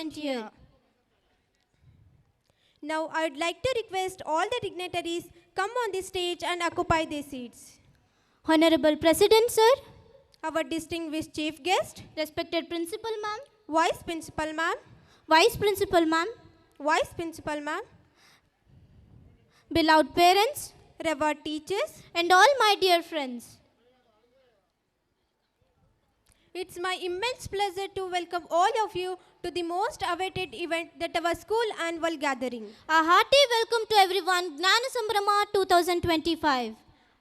present here. Now I would like to request all the dignitaries come on the stage and occupy their seats. Honorable President, sir. Our distinguished chief guest, Respected Principal, ma'am. Vice Principal ma'am, Vice Principal, ma'am. Vice Principal ma'am, Beloved parents revered teachers. and all my dear friends. It's my immense pleasure to welcome all of you to the most awaited event that our school annual gathering. A hearty welcome to everyone, Gnana Sambrama 2025.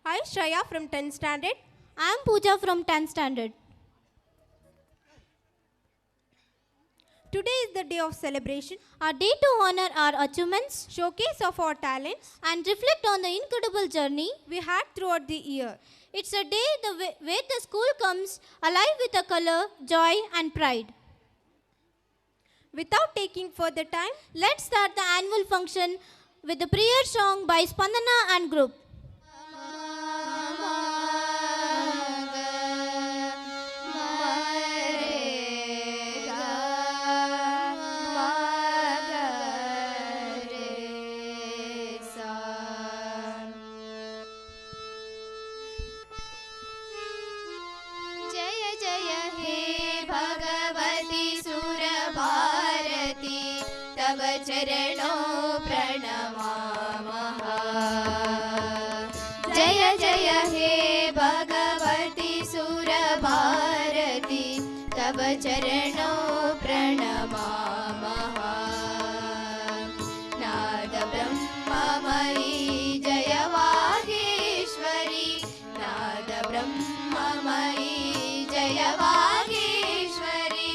I, Shreya from 10th standard. I am Pooja from 10th standard. Today is the day of celebration, A day to honor our achievements showcase of our talents and reflect on the incredible journey. we had throughout the year. It's a day where the school comes alive with a color, joy and pride. Without taking further time, Let's start the annual function with the prayer song by Spandana and group. जय जय हे भगवती सुरभारती तव चरणों प्रणमामः जय जय हे भगवती सुरभारती तव चरणों प्रणमामः नाद ब्रह्ममयी जय वागीश्वरी नाद ब्रह्ममयी जय वागीश्वरी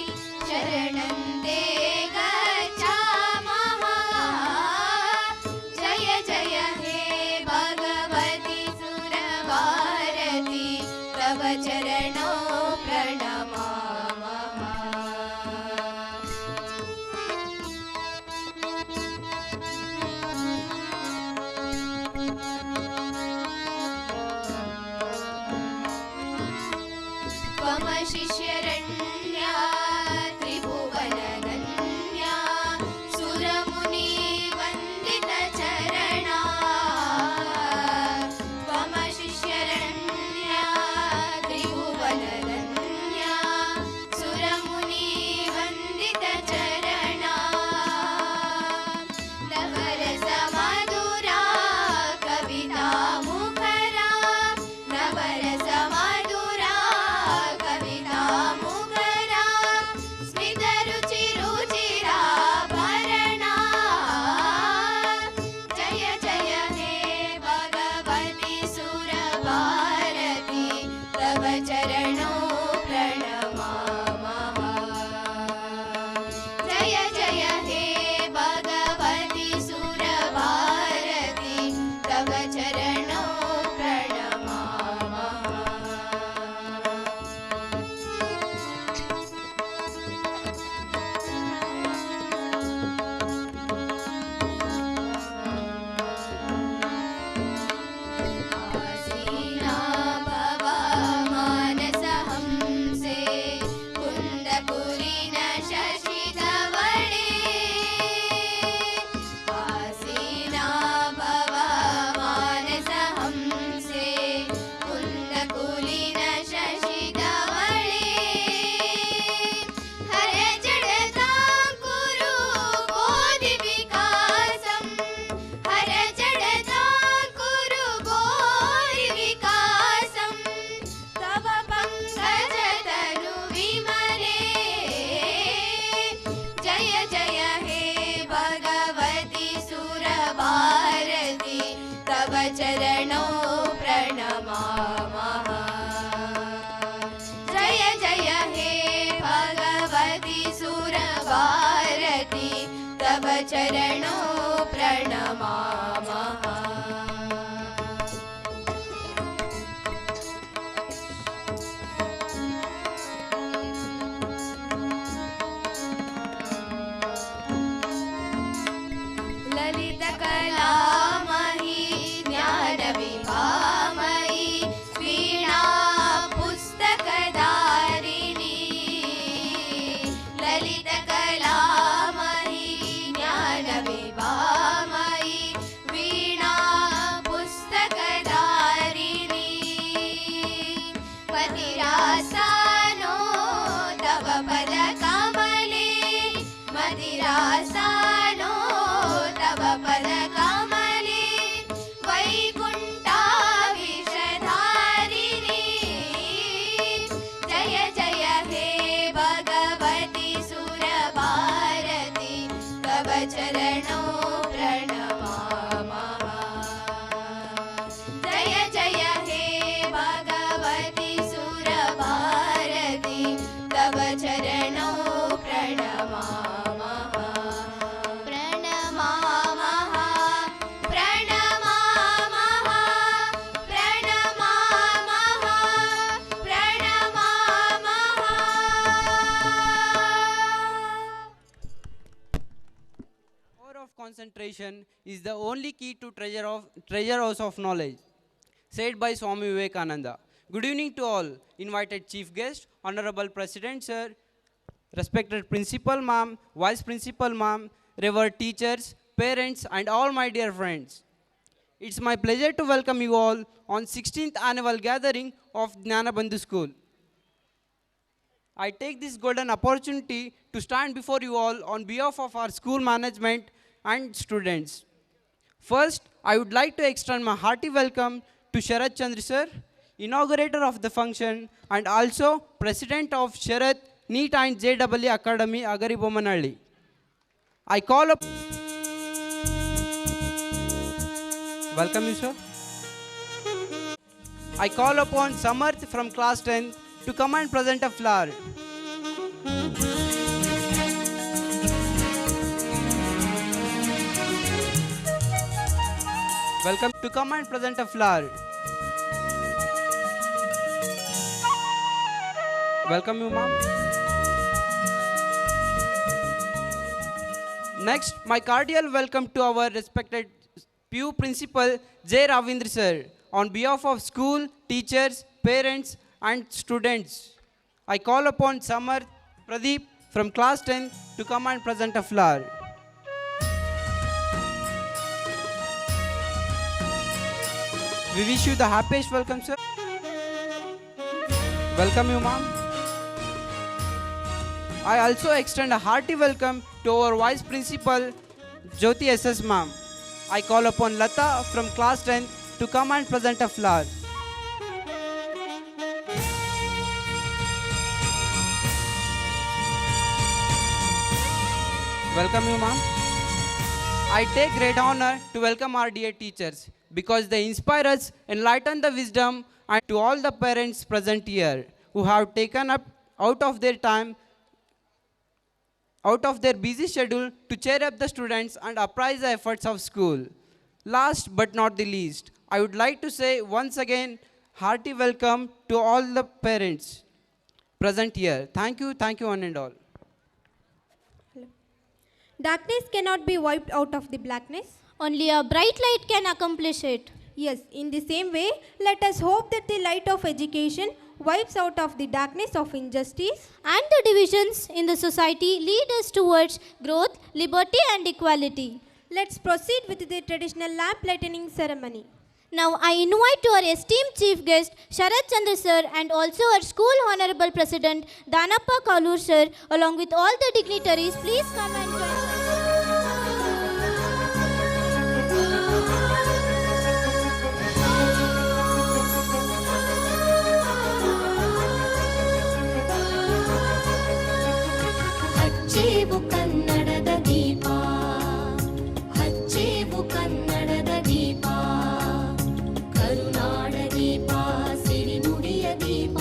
शरणं ते गच्छामः जय जय हे भगवती सुरभारती तव चरणों प्रणमामः त्वम शिष्यरण्या त्रिभुवननन्या सुरमुनि वन्दित चरणा त्वम शिष्यरण्या त्रिभुवननन्या सुरमुनि वन्दित चरणा नवरस मधुरा कविता मुखरा नवरस मधुरा कविता मुखरा स्मित रुचि रुचिरा भरणा जय जय हे भगवती सुरभारती तव चरणों प्रणमामः जय जय हे भगवती सुरभारती तव चरणों प्रणमामः आसीना भव मानस हमसे कुन्दपुरिन शशिधवणे आसीना भव मानस हमसे कुन्दकुलिन शशिधवणे हर जडता कुरु बोधि विकासम् हर जडता कुरु बोधि विकासम् तव पंकज तनु विमले जय जय हे भगवती सुरभारती तव चरणों प्रणमामः जय जय हे भगवती सुरभारती तव चरणों प्रणमामः ललित कलामयी ज्ञान विभामयी वीणा पुस्तकधारिणी ललित कला तव चरणौ प्रणमामः प्रणमामः प्रणमामः प्रणमामः प्रणमामः Power of concentration is the only key to treasure house of knowledge, said by Swami Vivekananda. Good evening to all, invited chief guest, honorable president sir, respected principal ma'am, vice principal ma'am, revered teachers, parents and all my dear friends. It's my pleasure to welcome you all on 16th annual gathering of Jnanabandhu School. I take this golden opportunity to stand before you all on behalf of our school management and students. First, I would like to extend my hearty welcome to Sharat Chandra sir, inaugurator of the function and also president of Sharat NEET and JEE Academy, Agaribomanhalli. Welcome you sir. I call upon Samarth from class 10 to come and present a flower. Welcome to come and present a flower. Welcome you, ma'am. Next, my cordial welcome to our respected PU Principal J. Ravindra sir on behalf of school, teachers, parents and students. I call upon Samar Pradeep from class 10 to come and present a flower. We wish you the happiest welcome, sir. Welcome you, ma'am. I also extend a hearty welcome to our Vice Principal, Jyoti SS ma'am. I call upon Lata from class 10 to come and present a flower. Welcome you, ma'am. I take great honor to welcome our dear teachers because they inspire us, enlighten the wisdom, and to all the parents present here who have taken up out of their time, out of their busy schedule to cheer up the students and appraise the efforts of school. Last but not the least, I would like to say once again, hearty welcome to all the parents present here. Thank you one and all. Darkness cannot be wiped out of the blackness. Only a bright light can accomplish it. Yes, in the same way, let us hope that the light of education wipes out of the darkness of injustice. And the divisions in the society lead us towards growth, liberty and equality. Let's proceed with the traditional lamp lighting ceremony. Now I invite to our esteemed chief guest Sharat Chandra sir and also our school honorable president Danappa Kalur sir along with all the dignitaries. Please come and join us. ಹಚ್ಚೇವು ಕನ್ನಡದ ದೀಪ ಹಚ್ಚೇವು ಕನ್ನಡದ ದೀಪ ಕರುನಾಡ ದೀಪ ಸಿರಿನುಡಿಯ ದೀಪ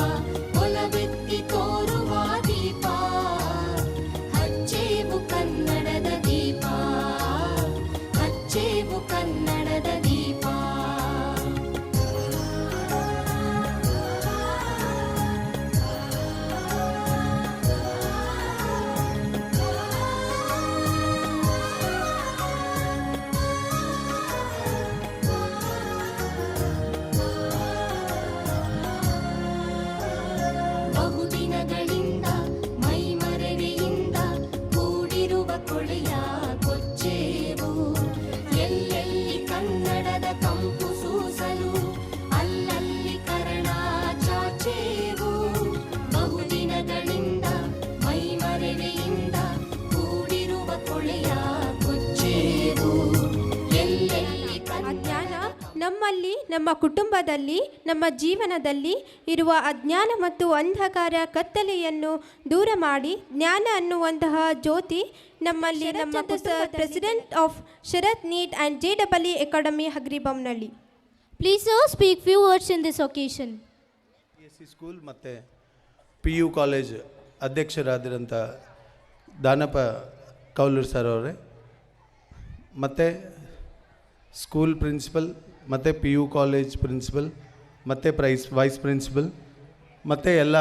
ಒಲವೆತ್ತಿ ತೋರುವ ದೀಪ ಹಚ್ಚೇವು ಕನ್ನಡದ ದೀಪ ಹಚ್ಚೇವು ಕನ್ನಡದ ದೀಪ ಬಹುದಿನಗಳಿಂದ ಮೈಮರೆವೆಯಿಂದ ಕೂಡಿರುವ ಕೊಳೆಯ ಕೊಚ್ಚೇವು ಎಲ್ಲೆಲ್ಲಿ ಕನ್ನಡದ ಕಂಪು ಸೂಸಲು ಅಲ್ಲಲ್ಲಿ ಕರ್ಣ ಚಾಚೇವು ಬಹುದಿನಗಳಿಂದ ಮೈಮರೆವೆಯಿಂದ ಕೂಡಿರುವ ಕೊಳೆಯ ಕೊಚ್ಚೇವು ಎಲ್ಲೆಲ್ಲಿ ಅಜ್ಞಾನ ನಮ್ಮಲ್ಲಿ, ನಮ್ಮ ಕುಟುಂಬದಲ್ಲಿ, ನಮ್ಮ ಜೀವನದಲ್ಲಿ ಇರುವ ಅಜ್ಞಾನ ಮತ್ತು ಅಂಧಕಾರ ಕತ್ತಲೆಯನ್ನು ದೂರ ಮಾಡಿ ಜ್ಞಾನ ಅನ್ನುವಂತಹ ಜ್ಯೋತಿ ನಮ್ಮಲ್ಲಿ ನಮ್ಮ president of Sharath NEET and JEE academy Hagaribommanahalli. Please sir, speak few words in this occasion. PSC school ಮತ್ತು PU ಕಾಲೇಜ್ ಅಧ್ಯಕ್ಷರಾದಿರಂಥ ದಾನಪ್ಪ ಕೌಲೂರು ಸರ್ ಅವರೇ, ಮತ್ತು ಸ್ಕೂಲ್ ಪ್ರಿನ್ಸಿಪಲ್, ಮತ್ತು PU ಕಾಲೇಜ್ ಪ್ರಿನ್ಸಿಪಲ್, ಮತ್ತು ವೈಸ್ ಪ್ರಿನ್ಸಿಪಲ್, ಮತ್ತು ಎಲ್ಲ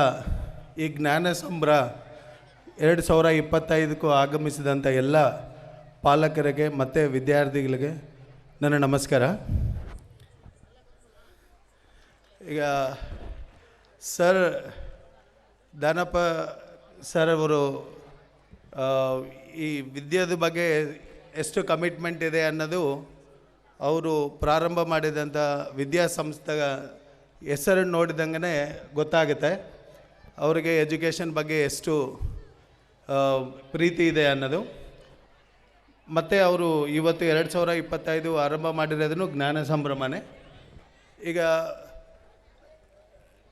ಈ ಜ್ಞಾನ ಸಂಭ್ರ 2025ಕ್ಕೂ ಆಗಮಿಸಿದಂಥ ಎಲ್ಲ ಪಾಲಕರಿಗೆ ಮತ್ತು ವಿದ್ಯಾರ್ಥಿಗಳಿಗೆ ನನ್ನ ನಮಸ್ಕಾರ. ಈಗ ಸರ್ ದಾನಪ್ಪ ಸರ್ ಅವರು ಈ ವಿದ್ಯೆದ ಬಗ್ಗೆ ಎಷ್ಟು ಕಮಿಟ್ಮೆಂಟ್ ಇದೆ ಅನ್ನೋದು ಅವರು ಪ್ರಾರಂಭ ಮಾಡಿದಂಥ ವಿದ್ಯಾಸಂಸ್ಥೆ ಹೆಸರನ್ನು ನೋಡಿದಂಗೆ ಗೊತ್ತಾಗುತ್ತೆ ಅವರಿಗೆ ಎಜುಕೇಷನ್ ಬಗ್ಗೆ ಎಷ್ಟು ಪ್ರೀತಿ ಇದೆ ಅನ್ನೋದು. ಮತ್ತು ಅವರು ಇವತ್ತು 2025 ಆರಂಭ ಮಾಡಿರೋದನ್ನು ಜ್ಞಾನ ಸಂಭ್ರಮನೇ. ಈಗ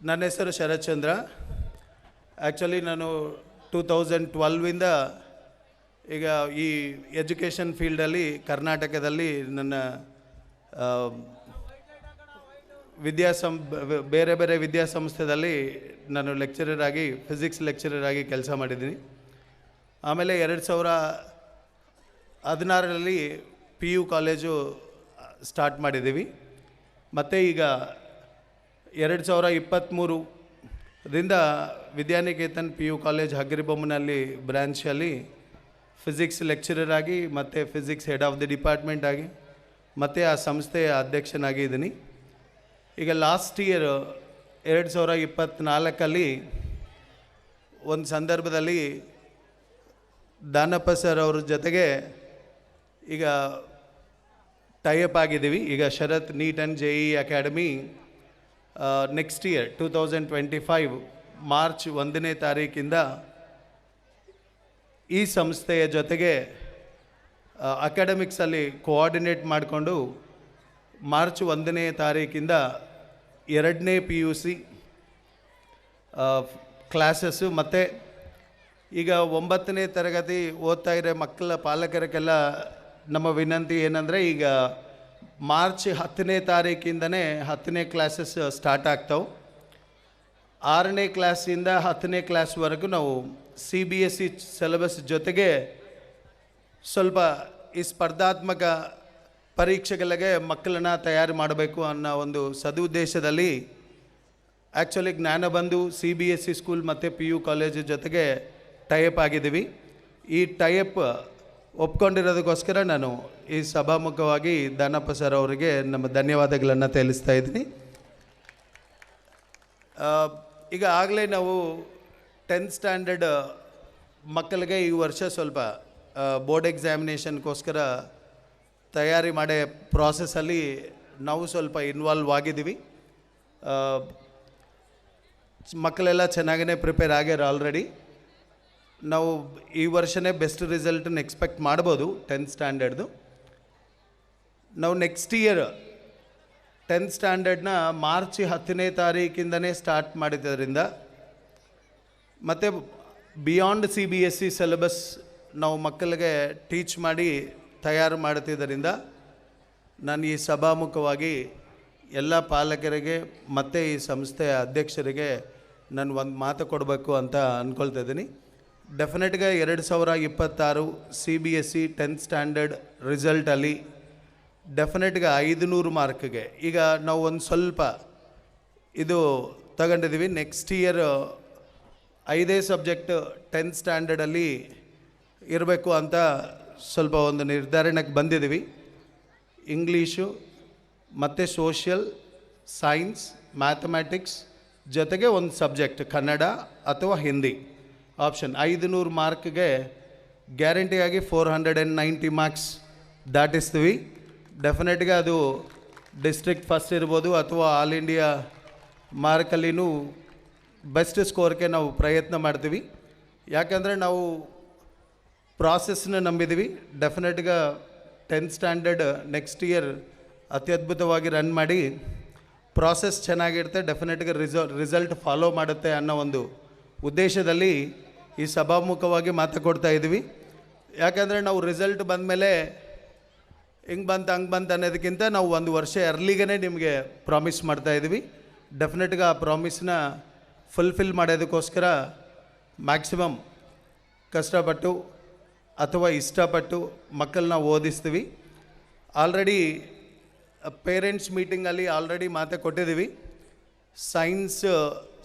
ನನ್ನ ಹೆಸರು ಶರತ್ ಚಂದ್ರ. ಆ್ಯಕ್ಚುಲಿ ನಾನು 2012ಇಂದ ಈಗ ಈ ಎಜುಕೇಷನ್ ಫೀಲ್ಡಲ್ಲಿ ಕರ್ನಾಟಕದಲ್ಲಿ ನನ್ನ ಬೇರೆ ಬೇರೆ ವಿದ್ಯಾಸಂಸ್ಥೆಯಲ್ಲಿ ನಾನು ಲೆಕ್ಚರರ್ ಆಗಿ ಫಿಸಿಕ್ಸ್ ಲೆಕ್ಚರರ್ ಆಗಿ ಕೆಲಸ ಮಾಡಿದ್ದೀನಿ. ಆಮೇಲೆ 2016ರಲ್ಲಿ PU ಕಾಲೇಜು ಸ್ಟಾರ್ಟ್ ಮಾಡಿದ್ದೀವಿ. ಮತ್ತು ಈಗ 2023ರಿಂದ ವಿದ್ಯಾನಿಕೇತನ್ PU ಕಾಲೇಜ್ ಹಗರಿಬೊಮ್ಮನಲ್ಲಿ ಬ್ರ್ಯಾಂಚಲ್ಲಿ ಫಿಸಿಕ್ಸ್ ಲೆಕ್ಚರರ್ ಆಗಿ ಮತ್ತು physics head of the department ಆಗಿ ಮತ್ತು ಆ ಸಂಸ್ಥೆಯ ಅಧ್ಯಕ್ಷನಾಗಿ ಇದ್ದೀನಿ. ಈಗ ಲಾಸ್ಟ್ ಇಯರ್ 2024ಅಲ್ಲಿ ಒಂದು ಸಂದರ್ಭದಲ್ಲಿ ದಾನಪ್ಪ ಸರ್ ಅವ್ರ ಜೊತೆಗೆ ಈಗ ಟೈಅಪ್ ಆಗಿದ್ದೀವಿ. ಈಗ Sharath NEET and JEE academy next year 2025 March 1ನೇ ತಾರೀಕಿಂದ ಈ ಸಂಸ್ಥೆಯ ಜೊತೆಗೆ ಅಕಾಡೆಮಿಕ್ಸಲ್ಲಿ ಕೋಆರ್ಡಿನೇಟ್ ಮಾಡಿಕೊಂಡು ಮಾರ್ಚ್ 1ನೇ ತಾರೀಕಿಂದ 2ನೇ PUC ಕ್ಲಾಸಸ್ಸು ಮತ್ತು ಈಗ 9ನೇ ತರಗತಿ ಓದ್ತಾ ಇರೋ ಮಕ್ಕಳ ಪಾಲಕರಿಗೆಲ್ಲ ನಮ್ಮ ವಿನಂತಿ ಏನಂದರೆ, ಈಗ ಮಾರ್ಚ್ 10ನೇ ತಾರೀಕಿಂದನೇ 10ನೇ ಕ್ಲಾಸಸ್ ಸ್ಟಾರ್ಟ್ ಆಗ್ತಾವೆ. 6ನೇ ಕ್ಲಾಸಿಂದ 10ನೇ ಕ್ಲಾಸ್ವರೆಗೂ ನಾವು CBSE ಸಿಲೆಬಸ್ ಜೊತೆಗೆ ಸ್ವಲ್ಪ ಈ ಸ್ಪರ್ಧಾತ್ಮಕ ಪರೀಕ್ಷೆಗಳಿಗೆ ಮಕ್ಕಳನ್ನು ತಯಾರು ಮಾಡಬೇಕು ಅನ್ನೋ ಒಂದು ಸದುದ್ದೇಶದಲ್ಲಿ ಆ್ಯಕ್ಚುಲಿ ಜ್ಞಾನಬಂಧು CBSE ಸ್ಕೂಲ್ ಮತ್ತು PU ಕಾಲೇಜು ಜೊತೆಗೆ ಟೈಅಪ್ ಆಗಿದ್ದೀವಿ. ಈ ಟೈಅಪ್ ಒಪ್ಕೊಂಡಿರೋದಕ್ಕೋಸ್ಕರ ನಾನು ಈ ಸಭಾಮುಖವಾಗಿ ದಾನಪ್ಪ ಸರ್ ಅವರಿಗೆ ನಮ್ಮ ಧನ್ಯವಾದಗಳನ್ನು ತಿಳಿಸ್ತಾ ಇದ್ದೀನಿ. ಈಗ ಆಗಲೇ ನಾವು 10th ಸ್ಟ್ಯಾಂಡರ್ಡ್ ಮಕ್ಕಳಿಗೆ ಈ ವರ್ಷ ಸ್ವಲ್ಪ ಬೋರ್ಡ್ ಎಕ್ಸಾಮಿನೇಷನ್ಗೋಸ್ಕರ ತಯಾರಿ ಮಾಡೋ ಪ್ರಾಸೆಸ್ಸಲ್ಲಿ ನಾವು ಸ್ವಲ್ಪ ಇನ್ವಾಲ್ವ್ ಆಗಿದ್ದೀವಿ. ಮಕ್ಕಳೆಲ್ಲ ಚೆನ್ನಾಗೇ ಪ್ರಿಪೇರ್ ಆಗ್ಯಾರ ಆಲ್ರೆಡಿ. ನಾವು ಈ ವರ್ಷನೇ ಬೆಸ್ಟ್ ರಿಸಲ್ಟನ್ನು ಎಕ್ಸ್ಪೆಕ್ಟ್ ಮಾಡ್ಬೋದು 10th ಸ್ಟ್ಯಾಂಡರ್ಡ್ದು. ನಾವು ನೆಕ್ಸ್ಟ್ ಇಯರ್ 10th ಸ್ಟ್ಯಾಂಡರ್ಡ್ನ ಮಾರ್ಚ್ 10ನೇ ತಾರೀಕಿಂದನೇ ಸ್ಟಾರ್ಟ್ ಮಾಡಿದ್ದರಿಂದ ಮತ್ತು ಬಿಯಾಂಡ್ CBSE ಸಿಲೆಬಸ್ ನಾವು ಮಕ್ಕಳಿಗೆ ಟೀಚ್ ಮಾಡಿ ತಯಾರು ಮಾಡ್ತಿದ್ದರಿಂದ ನಾನು ಈ ಸಭಾಮುಖವಾಗಿ ಎಲ್ಲ ಪಾಲಕರಿಗೆ ಮತ್ತು ಈ ಸಂಸ್ಥೆಯ ಅಧ್ಯಕ್ಷರಿಗೆ ನಾನು ಒಂದು ಮಾತು ಕೊಡಬೇಕು ಅಂತ ಅಂದ್ಕೊಳ್ತಾ ಇದ್ದೀನಿ. ಡೆಫಿನೆಟ್గా 2026 CBSE 10th ಸ್ಟ್ಯಾಂಡರ್ಡ್ ರಿಸಲ್ಟಲ್ಲಿ ಡೆಫಿನೆಟ್గా 500 ಮಾರ್ಕ್ಗೆ ಈಗ ನಾವು ಒಂದು ಸ್ವಲ್ಪ ಇದು ತಗೊಂಡಿದ್ದೀವಿ. ನೆಕ್ಸ್ಟ್ ಇಯರ್ 5 ಸಬ್ಜೆಕ್ಟ್ 10th ಸ್ಟ್ಯಾಂಡರ್ಡಲ್ಲಿ ಇರಬೇಕು ಅಂತ ಸ್ವಲ್ಪ ಒಂದು ನಿರ್ಧಾರಣೆಗೆ ಬಂದಿದ್ದೀವಿ. ಇಂಗ್ಲೀಷು ಮತ್ತು ಸೋಷಿಯಲ್ ಸೈನ್ಸ್ ಮ್ಯಾಥಮೆಟಿಕ್ಸ್ ಜೊತೆಗೆ ಒಂದು ಸಬ್ಜೆಕ್ಟ್ ಕನ್ನಡ ಅಥವಾ ಹಿಂದಿ ಆಪ್ಷನ್ 500 ಮಾರ್ಕ್ಗೆ ಗ್ಯಾರಂಟಿಯಾಗಿ 490 ಮಾರ್ಕ್ಸ್ ದಾಟಿಸ್ತೀವಿ. ಡೆಫಿನೆಟ್గా ಅದು ಡಿಸ್ಟ್ರಿಕ್ಟ್ ಫಸ್ಟ್ ಇರ್ಬೋದು ಅಥವಾ ಆಲ್ ಇಂಡಿಯಾ ಮಾರ್ಕಲ್ಲಿನೂ ಬೆಸ್ಟ್ ಸ್ಕೋರ್ಗೆ ನಾವು ಪ್ರಯತ್ನ ಮಾಡ್ತೀವಿ. ಯಾಕಂದರೆ ನಾವು ಪ್ರಾಸೆಸ್ನ ನಂಬಿದ್ದೀವಿ. ಡೆಫಿನೆಟ್గా 10th ಸ್ಟ್ಯಾಂಡರ್ಡ್ ನೆಕ್ಸ್ಟ್ ಇಯರ್ ಅತ್ಯದ್ಭುತವಾಗಿ ರನ್ ಮಾಡಿ ಪ್ರಾಸೆಸ್ ಚೆನ್ನಾಗಿರುತ್ತೆ, ಡೆಫಿನೆಟ್గా ರಿಸಲ್ಟ್ ಫಾಲೋ ಮಾಡುತ್ತೆ ಅನ್ನೋ ಒಂದು ಉದ್ದೇಶದಲ್ಲಿ ಈ ಸಭಾಮುಖವಾಗಿ ಮಾತು ಕೊಡ್ತಾ ಇದ್ದೀವಿ. ಯಾಕಂದರೆ ನಾವು ರಿಸಲ್ಟ್ ಬಂದಮೇಲೆ ಹಿಂಗೆ ಹಂಗೆ ಬಂತು ಅನ್ನೋದಕ್ಕಿಂತ ನಾವು ಒಂದು ವರ್ಷ ಅರ್ಲಿಗೇ ನಿಮಗೆ ಪ್ರಾಮಿಸ್ ಮಾಡ್ತಾಯಿದ್ದೀವಿ. ಡೆಫಿನೆಟ್గా ಆ ಪ್ರಾಮಿಸ್ನ ಫುಲ್ಫಿಲ್ ಮಾಡೋದಕ್ಕೋಸ್ಕರ ಮ್ಯಾಕ್ಸಿಮಮ್ ಕಷ್ಟಪಟ್ಟು ಅಥವಾ ಇಷ್ಟಪಟ್ಟು ಮಕ್ಕಳನ್ನ ಓದಿಸ್ತೀವಿ. ಆಲ್ರೆಡಿ ಪೇರೆಂಟ್ಸ್ ಮೀಟಿಂಗಲ್ಲಿ ಆಲ್ರೆಡಿ ಮಾತೇ ಕೊಟ್ಟಿದ್ದೀವಿ. ಸೈನ್ಸ್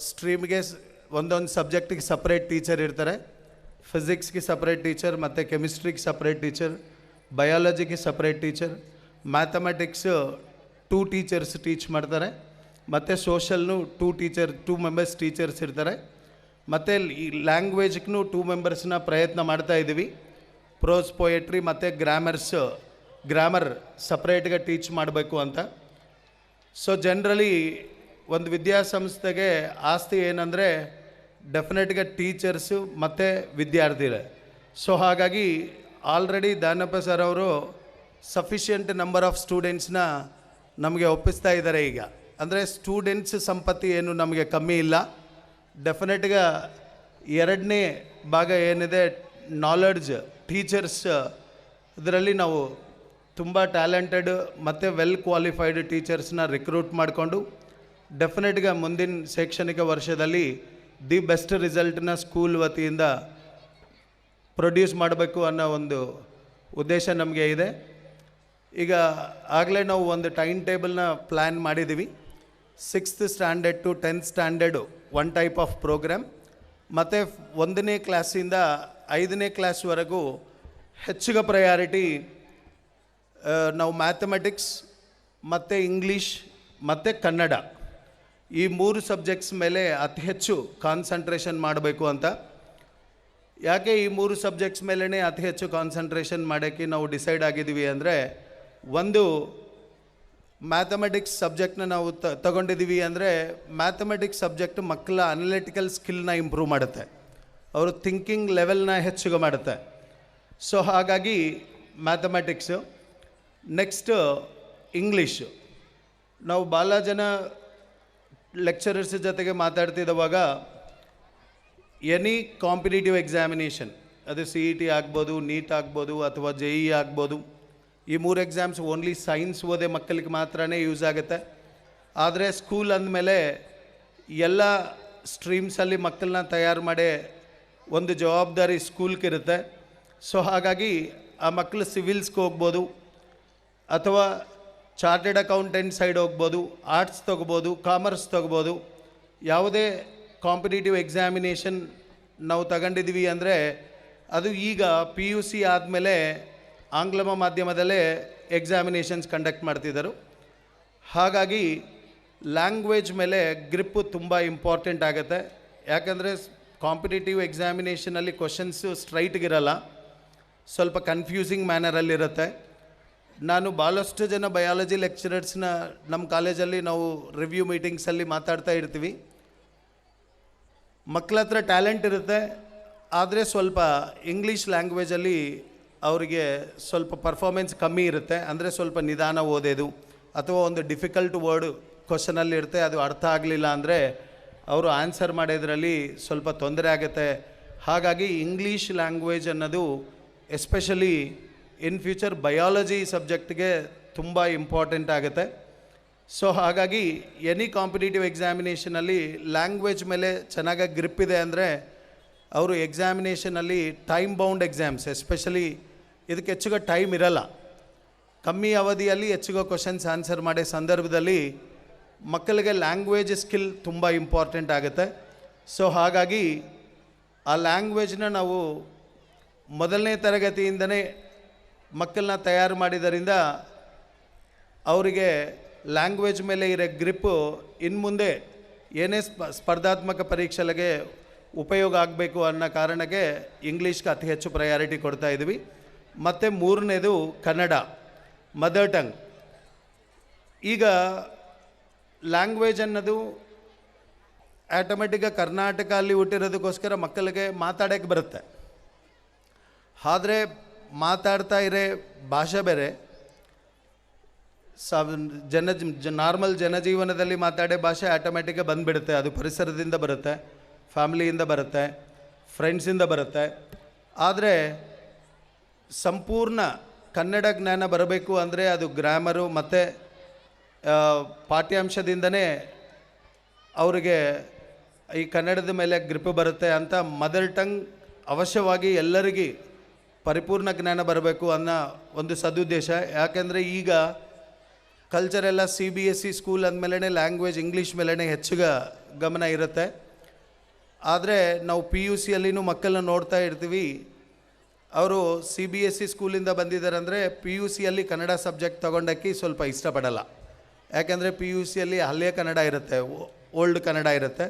ಸ್ಟ್ರೀಮ್ಗೆ ಒಂದೊಂದು ಸಬ್ಜೆಕ್ಟಿಗೆ ಸಪ್ರೇಟ್ ಟೀಚರ್ ಇರ್ತಾರೆ. ಫಿಸಿಕ್ಸ್ಗೆ ಸಪ್ರೇಟ್ ಟೀಚರ್, ಮತ್ತು ಕೆಮಿಸ್ಟ್ರಿಗೆ ಸಪ್ರೇಟ್ ಟೀಚರ್, ಬಯಾಲಜಿಗೆ separate teacher, mathematics 2 teachers teach ಮಾಡ್ತಾರೆ, ಮತ್ತು ಸೋಷಲ್ನು 2 ಮೆಂಬರ್ಸ್ ಟೀಚರ್ಸ್ ಇರ್ತಾರೆ. ಮತ್ತು ಈ ಲ್ಯಾಂಗ್ವೇಜ್ಗೂ 2 ಮೆಂಬರ್ಸ್ನ ಪ್ರಯತ್ನ ಮಾಡ್ತಾ ಇದ್ದೀವಿ. ಪ್ರೋಸ್ ಪೊಯೆಟ್ರಿ ಮತ್ತು ಗ್ರಾಮರ್ ಸಪ್ರೇಟ್ಗೆ ಟೀಚ್ ಮಾಡಬೇಕು ಅಂತ. ಸೊ ಜನರಲಿ ಒಂದು ವಿದ್ಯಾಸಂಸ್ಥೆಗೆ ಆಸ್ತಿ ಏನಂದರೆ ಡೆಫಿನೆಟ್ಗೆ ಟೀಚರ್ಸು ಮತ್ತು ವಿದ್ಯಾರ್ಥಿಗಳೇ. ಸೊ ಹಾಗಾಗಿ ಆಲ್ರೆಡಿ ದಾನಪ್ಪ ಸರ್ ಅವರು ಸಫಿಷಿಯೆಂಟ್ ನಂಬರ್ ಆಫ್ ಸ್ಟೂಡೆಂಟ್ಸ್ನ ನಮಗೆ ಒಪ್ಪಿಸ್ತಾ ಇದ್ದಾರೆ ಈಗ. ಅಂದರೆ ಸ್ಟೂಡೆಂಟ್ಸ್ ಸಂಪತ್ತಿ ಏನು ನಮಗೆ ಕಮ್ಮಿ ಇಲ್ಲ. ಡೆಫಿನೆಟ್ಗೆ 2ನೇ ಭಾಗ ಏನಿದೆ ನಾಲೆಡ್ಜ್, ಟೀಚರ್ಸ್, ಇದರಲ್ಲಿ ನಾವು ತುಂಬ ಟ್ಯಾಲೆಂಟೆಡ್ ಮತ್ತು ವೆಲ್ ಕ್ವಾಲಿಫೈಡ್ ಟೀಚರ್ಸ್ನ ರಿಕ್ರೂಟ್ ಮಾಡಿಕೊಂಡು ಡೆಫಿನೆಟ್ಗೆ ಮುಂದಿನ ಶೈಕ್ಷಣಿಕ ವರ್ಷದಲ್ಲಿ ದಿ ಬೆಸ್ಟ್ ರಿಸಲ್ಟ್ನ ಸ್ಕೂಲ್ ವತಿಯಿಂದ ಪ್ರೊಡ್ಯೂಸ್ ಮಾಡಬೇಕು ಅನ್ನೋ ಒಂದು ಉದ್ದೇಶ ನಮಗೆ ಇದೆ. ಈಗ ಆಗಲೇ ನಾವು ಒಂದು ಟೈಮ್ ಟೇಬಲ್ನ ಪ್ಲ್ಯಾನ್ ಮಾಡಿದ್ದೀವಿ. 6th standard to 10th standard one type of program, ಮತ್ತು 1ನೇ ಕ್ಲಾಸಿಂದ 5ನೇ ಕ್ಲಾಸ್ವರೆಗೂ ಹೆಚ್ಚಿಗೆ ಪ್ರಯಾರಿಟಿ ನಾವು ಮ್ಯಾಥಮೆಟಿಕ್ಸ್ ಮತ್ತು ಇಂಗ್ಲೀಷ್ ಮತ್ತು ಕನ್ನಡ ಈ 3 ಸಬ್ಜೆಕ್ಟ್ಸ್ ಮೇಲೆ ಅತಿ ಹೆಚ್ಚು ಕಾನ್ಸಂಟ್ರೇಷನ್ ಮಾಡಬೇಕು ಅಂತ. ಯಾಕೆ ಈ 3 ಸಬ್ಜೆಕ್ಟ್ಸ್ ಮೇಲೇ ಅತಿ ಹೆಚ್ಚು ಕಾನ್ಸಂಟ್ರೇಷನ್ ಮಾಡೋಕ್ಕೆ ನಾವು ಡಿಸೈಡ್ ಆಗಿದ್ದೀವಿ ಅಂದರೆ, ಒಂದು ಮ್ಯಾಥಮೆಟಿಕ್ಸ್ ಸಬ್ಜೆಕ್ಟ್ನ ನಾವು ತಗೊಂಡಿದ್ದೀವಿ ಅಂದರೆ ಮ್ಯಾಥಮೆಟಿಕ್ಸ್ ಸಬ್ಜೆಕ್ಟ್ ಮಕ್ಕಳ ಅನಲಿಟಿಕಲ್ ಸ್ಕಿಲ್ನ ಇಂಪ್ರೂವ್ ಮಾಡುತ್ತೆ, ಅವರು ಥಿಂಕಿಂಗ್ ಲೆವೆಲ್ನ ಹೆಚ್ಚಿಗೆ ಮಾಡುತ್ತೆ. ಸೊ ಹಾಗಾಗಿ ಮ್ಯಾಥಮೆಟಿಕ್ಸು. Next English. ನಾವು ಭಾಳ ಜನ ಲೆಕ್ಚರರ್ಸ್ ಜೊತೆಗೆ ಮಾತಾಡ್ತಿದ್ದವಾಗ ಎನಿ ಕಾಂಪಿಟೇಟಿವ್ ಎಕ್ಸಾಮಿನೇಷನ್, ಅದು CET ಆಗ್ಬೋದು, ನೀಟ್ ಆಗ್ಬೋದು, ಅಥವಾ JEE ಆಗ್ಬೋದು, ಈ 3 ಎಕ್ಸಾಮ್ಸ್ ಓನ್ಲಿ ಸೈನ್ಸ್ ಓದೇ ಮಕ್ಕಳಿಗೆ ಮಾತ್ರನೇ ಯೂಸ್ ಆಗುತ್ತೆ. ಆದರೆ ಸ್ಕೂಲ್ ಅಂದಮೇಲೆ ಎಲ್ಲ ಸ್ಟ್ರೀಮ್ಸಲ್ಲಿ ಮಕ್ಕಳನ್ನ ತಯಾರು ಮಾಡೇ ಒಂದು ಜವಾಬ್ದಾರಿ ಸ್ಕೂಲ್ಗಿರುತ್ತೆ. ಸೊ ಹಾಗಾಗಿ ಆ ಮಕ್ಕಳು ಸಿವಿಲ್ಸ್ಗೆ ಹೋಗ್ಬೋದು, ಅಥವಾ ಚಾರ್ಟೆಡ್ ಅಕೌಂಟೆಂಟ್ ಸೈಡ್ ಹೋಗ್ಬೋದು, ಆರ್ಟ್ಸ್ ತೊಗೋಬೋದು, ಕಾಮರ್ಸ್ ತೊಗೋಬೋದು. ಯಾವುದೇ ಕಾಂಪಿಟೇಟಿವ್ ಎಕ್ಸಾಮಿನೇಷನ್ ನಾವು ತಗೊಂಡಿದ್ದೀವಿ ಅಂದರೆ ಅದು ಈಗ PUC ಆದಮೇಲೆ ಆಂಗ್ಲ ಮಾಧ್ಯಮದಲ್ಲೇ ಎಕ್ಸಾಮಿನೇಷನ್ಸ್ ಕಂಡಕ್ಟ್ ಮಾಡ್ತಿದ್ದರು. ಹಾಗಾಗಿ ಲ್ಯಾಂಗ್ವೇಜ್ ಮೇಲೆ ಗ್ರಿಪ್ಪು ತುಂಬ ಇಂಪಾರ್ಟೆಂಟ್ ಆಗುತ್ತೆ. ಯಾಕಂದರೆ ಕಾಂಪಿಟೇಟಿವ್ ಎಕ್ಸಾಮಿನೇಷನಲ್ಲಿ ಕ್ವಶನ್ಸು ಸ್ಟ್ರೈಟ್ಗಿರಲ್ಲ, ಸ್ವಲ್ಪ ಕನ್ಫ್ಯೂಸಿಂಗ್ ಮ್ಯಾನರಲ್ಲಿರುತ್ತೆ. ನಾನು ಭಾಳಷ್ಟು ಜನ ಬಯಾಲಜಿ ಲೆಕ್ಚರರ್ಸ್ನ ನಮ್ಮ ಕಾಲೇಜಲ್ಲಿ ನಾವು ರಿವ್ಯೂ ಮೀಟಿಂಗ್ಸಲ್ಲಿ ಮಾತಾಡ್ತಾ ಇರ್ತೀವಿ. ಮಕ್ಕಳ ಹತ್ರ ಟ್ಯಾಲೆಂಟ್ ಇರುತ್ತೆ, ಆದರೆ ಸ್ವಲ್ಪ ಇಂಗ್ಲೀಷ್ ಲ್ಯಾಂಗ್ವೇಜಲ್ಲಿ ಅವರಿಗೆ ಸ್ವಲ್ಪ ಪರ್ಫಾರ್ಮೆನ್ಸ್ ಕಮ್ಮಿ ಇರುತ್ತೆ. ಅಂದರೆ ಸ್ವಲ್ಪ ನಿಧಾನ ಓದೋದು, ಅಥವಾ ಒಂದು ಡಿಫಿಕಲ್ಟ್ ವರ್ಡ್ ಕ್ವಶನಲ್ಲಿ ಇರುತ್ತೆ, ಅದು ಅರ್ಥ ಆಗಲಿಲ್ಲ ಅಂದರೆ ಅವರು ಆನ್ಸರ್ ಮಾಡೋದ್ರಲ್ಲಿ ಸ್ವಲ್ಪ ತೊಂದರೆ ಆಗುತ್ತೆ. ಹಾಗಾಗಿ ಇಂಗ್ಲೀಷ್ ಲ್ಯಾಂಗ್ವೇಜ್ ಅನ್ನೋದು ಎಸ್ಪೆಷಲಿ ಇನ್ ಫ್ಯೂಚರ್ ಬಯಾಲಜಿ ಸಬ್ಜೆಕ್ಟ್ಗೆ ತುಂಬ ಇಂಪಾರ್ಟೆಂಟ್ ಆಗುತ್ತೆ. ಸೊ ಹಾಗಾಗಿ ಎನಿ ಕಾಂಪಿಟೇಟಿವ್ ಎಕ್ಸಾಮಿನೇಷನಲ್ಲಿ ಲ್ಯಾಂಗ್ವೇಜ್ ಮೇಲೆ ಚೆನ್ನಾಗಿ ಗ್ರಿಪ್ ಇದೆ ಅಂದರೆ ಅವರು ಎಕ್ಸಾಮಿನೇಷನಲ್ಲಿ ಟೈಮ್ ಬೌಂಡ್ ಎಕ್ಸಾಮ್ಸ್, ಎಸ್ಪೆಷಲಿ ಇದಕ್ಕೆ ಹೆಚ್ಚಿಗೆ ಟೈಮ್ ಇರಲ್ಲ, ಕಮ್ಮಿ ಅವಧಿಯಲ್ಲಿ ಹೆಚ್ಚಿಗೆ ಕ್ವಶನ್ಸ್ ಆನ್ಸರ್ ಮಾಡೋ ಸಂದರ್ಭದಲ್ಲಿ ಮಕ್ಕಳಿಗೆ ಲ್ಯಾಂಗ್ವೇಜ್ ಸ್ಕಿಲ್ ತುಂಬ ಇಂಪಾರ್ಟೆಂಟ್ ಆಗುತ್ತೆ. ಸೊ ಹಾಗಾಗಿ ಆ ಲ್ಯಾಂಗ್ವೇಜ್ನ ನಾವು ಮೊದಲನೇ ತರಗತಿಯಿಂದನೇ ಮಕ್ಕಳನ್ನ ತಯಾರು ಮಾಡಿದ್ದರಿಂದ ಅವರಿಗೆ ಲ್ಯಾಂಗ್ವೇಜ್ ಮೇಲೆ ಇರೋ ಗ್ರಿಪ್ಪು ಇನ್ನು ಮುಂದೆ ಏನೇ ಸ್ಪರ್ಧಾತ್ಮಕ ಪರೀಕ್ಷೆಗಳಿಗೆ ಉಪಯೋಗ ಆಗಬೇಕು ಅನ್ನೋ ಕಾರಣಕ್ಕೆ ಇಂಗ್ಲೀಷ್ಗೆ ಅತಿ ಹೆಚ್ಚು ಪ್ರಯಾರಿಟಿ ಕೊಡ್ತಾ ಇದ್ವಿ. ಮತ್ತು 3ನೇದು ಕನ್ನಡ, ಮದರ್ ಟಂಗ್. ಈಗ ಲ್ಯಾಂಗ್ವೇಜ್ ಅನ್ನೋದು ಆಟೋಮೆಟಿಕ್ಕಾಗಿ ಕರ್ನಾಟಕ ಅಲ್ಲಿ ಹುಟ್ಟಿರೋದಕ್ಕೋಸ್ಕರ ಮಕ್ಕಳಿಗೆ ಮಾತಾಡೋಕ್ಕೆ ಬರುತ್ತೆ. ಆದರೆ ಮಾತಾಡ್ತಾ ಇರೋ ಭಾಷೆ ಬೇರೆ, ನಾರ್ಮಲ್ ಜನಜೀವನದಲ್ಲಿ ಮಾತಾಡೋ ಭಾಷೆ ಆಟೋಮೆಟಿಕ್ಕಾಗಿ ಬಂದುಬಿಡುತ್ತೆ. ಅದು ಪರಿಸರದಿಂದ ಬರುತ್ತೆ, ಫ್ಯಾಮಿಲಿಯಿಂದ ಬರುತ್ತೆ, ಫ್ರೆಂಡ್ಸಿಂದ ಬರುತ್ತೆ. ಆದರೆ ಸಂಪೂರ್ಣ ಕನ್ನಡ ಜ್ಞಾನ ಬರಬೇಕು ಅಂದರೆ ಅದು ಗ್ರಾಮರು ಮತ್ತು ಪಾಠ್ಯಾಂಶದಿಂದನೇ ಅವರಿಗೆ ಈ ಕನ್ನಡದ ಮೇಲೆ ಗ್ರಿಪ್ ಬರುತ್ತೆ ಅಂತ ಮದರ್ ಟಂಗ್ ಅವಶ್ಯವಾಗಿ ಎಲ್ಲರಿಗೆ ಪರಿಪೂರ್ಣ ಜ್ಞಾನ ಬರಬೇಕು ಅನ್ನೋ ಒಂದು ಸದುದ್ದೇಶ. ಯಾಕೆಂದರೆ ಈಗ ಕಲ್ಚರ್ ಎಲ್ಲ CBSE ಸ್ಕೂಲ್ ಅಂದಮೇಲೆ ಲ್ಯಾಂಗ್ವೇಜ್ ಇಂಗ್ಲೀಷ್ ಮೇಲೇ ಹೆಚ್ಚಿಗೆ ಗಮನ ಇರುತ್ತೆ. ಆದರೆ ನಾವು PUCಯಲ್ಲಿನೂ ಮಕ್ಕಳನ್ನ ನೋಡ್ತಾ ಇರ್ತೀವಿ, ಅವರು CBSE ಸ್ಕೂಲಿಂದ ಬಂದಿದ್ದಾರೆ ಅಂದರೆ PUCಯಲ್ಲಿ ಕನ್ನಡ ಸಬ್ಜೆಕ್ಟ್ ತೊಗೊಂಡಕ್ಕೆ ಸ್ವಲ್ಪ ಇಷ್ಟಪಡಲ್ಲ. ಯಾಕೆಂದರೆ PUCಯಲ್ಲಿ ಹಳೆಯ ಕನ್ನಡ ಇರುತ್ತೆ, ಓಲ್ಡ್ ಕನ್ನಡ ಇರುತ್ತೆ.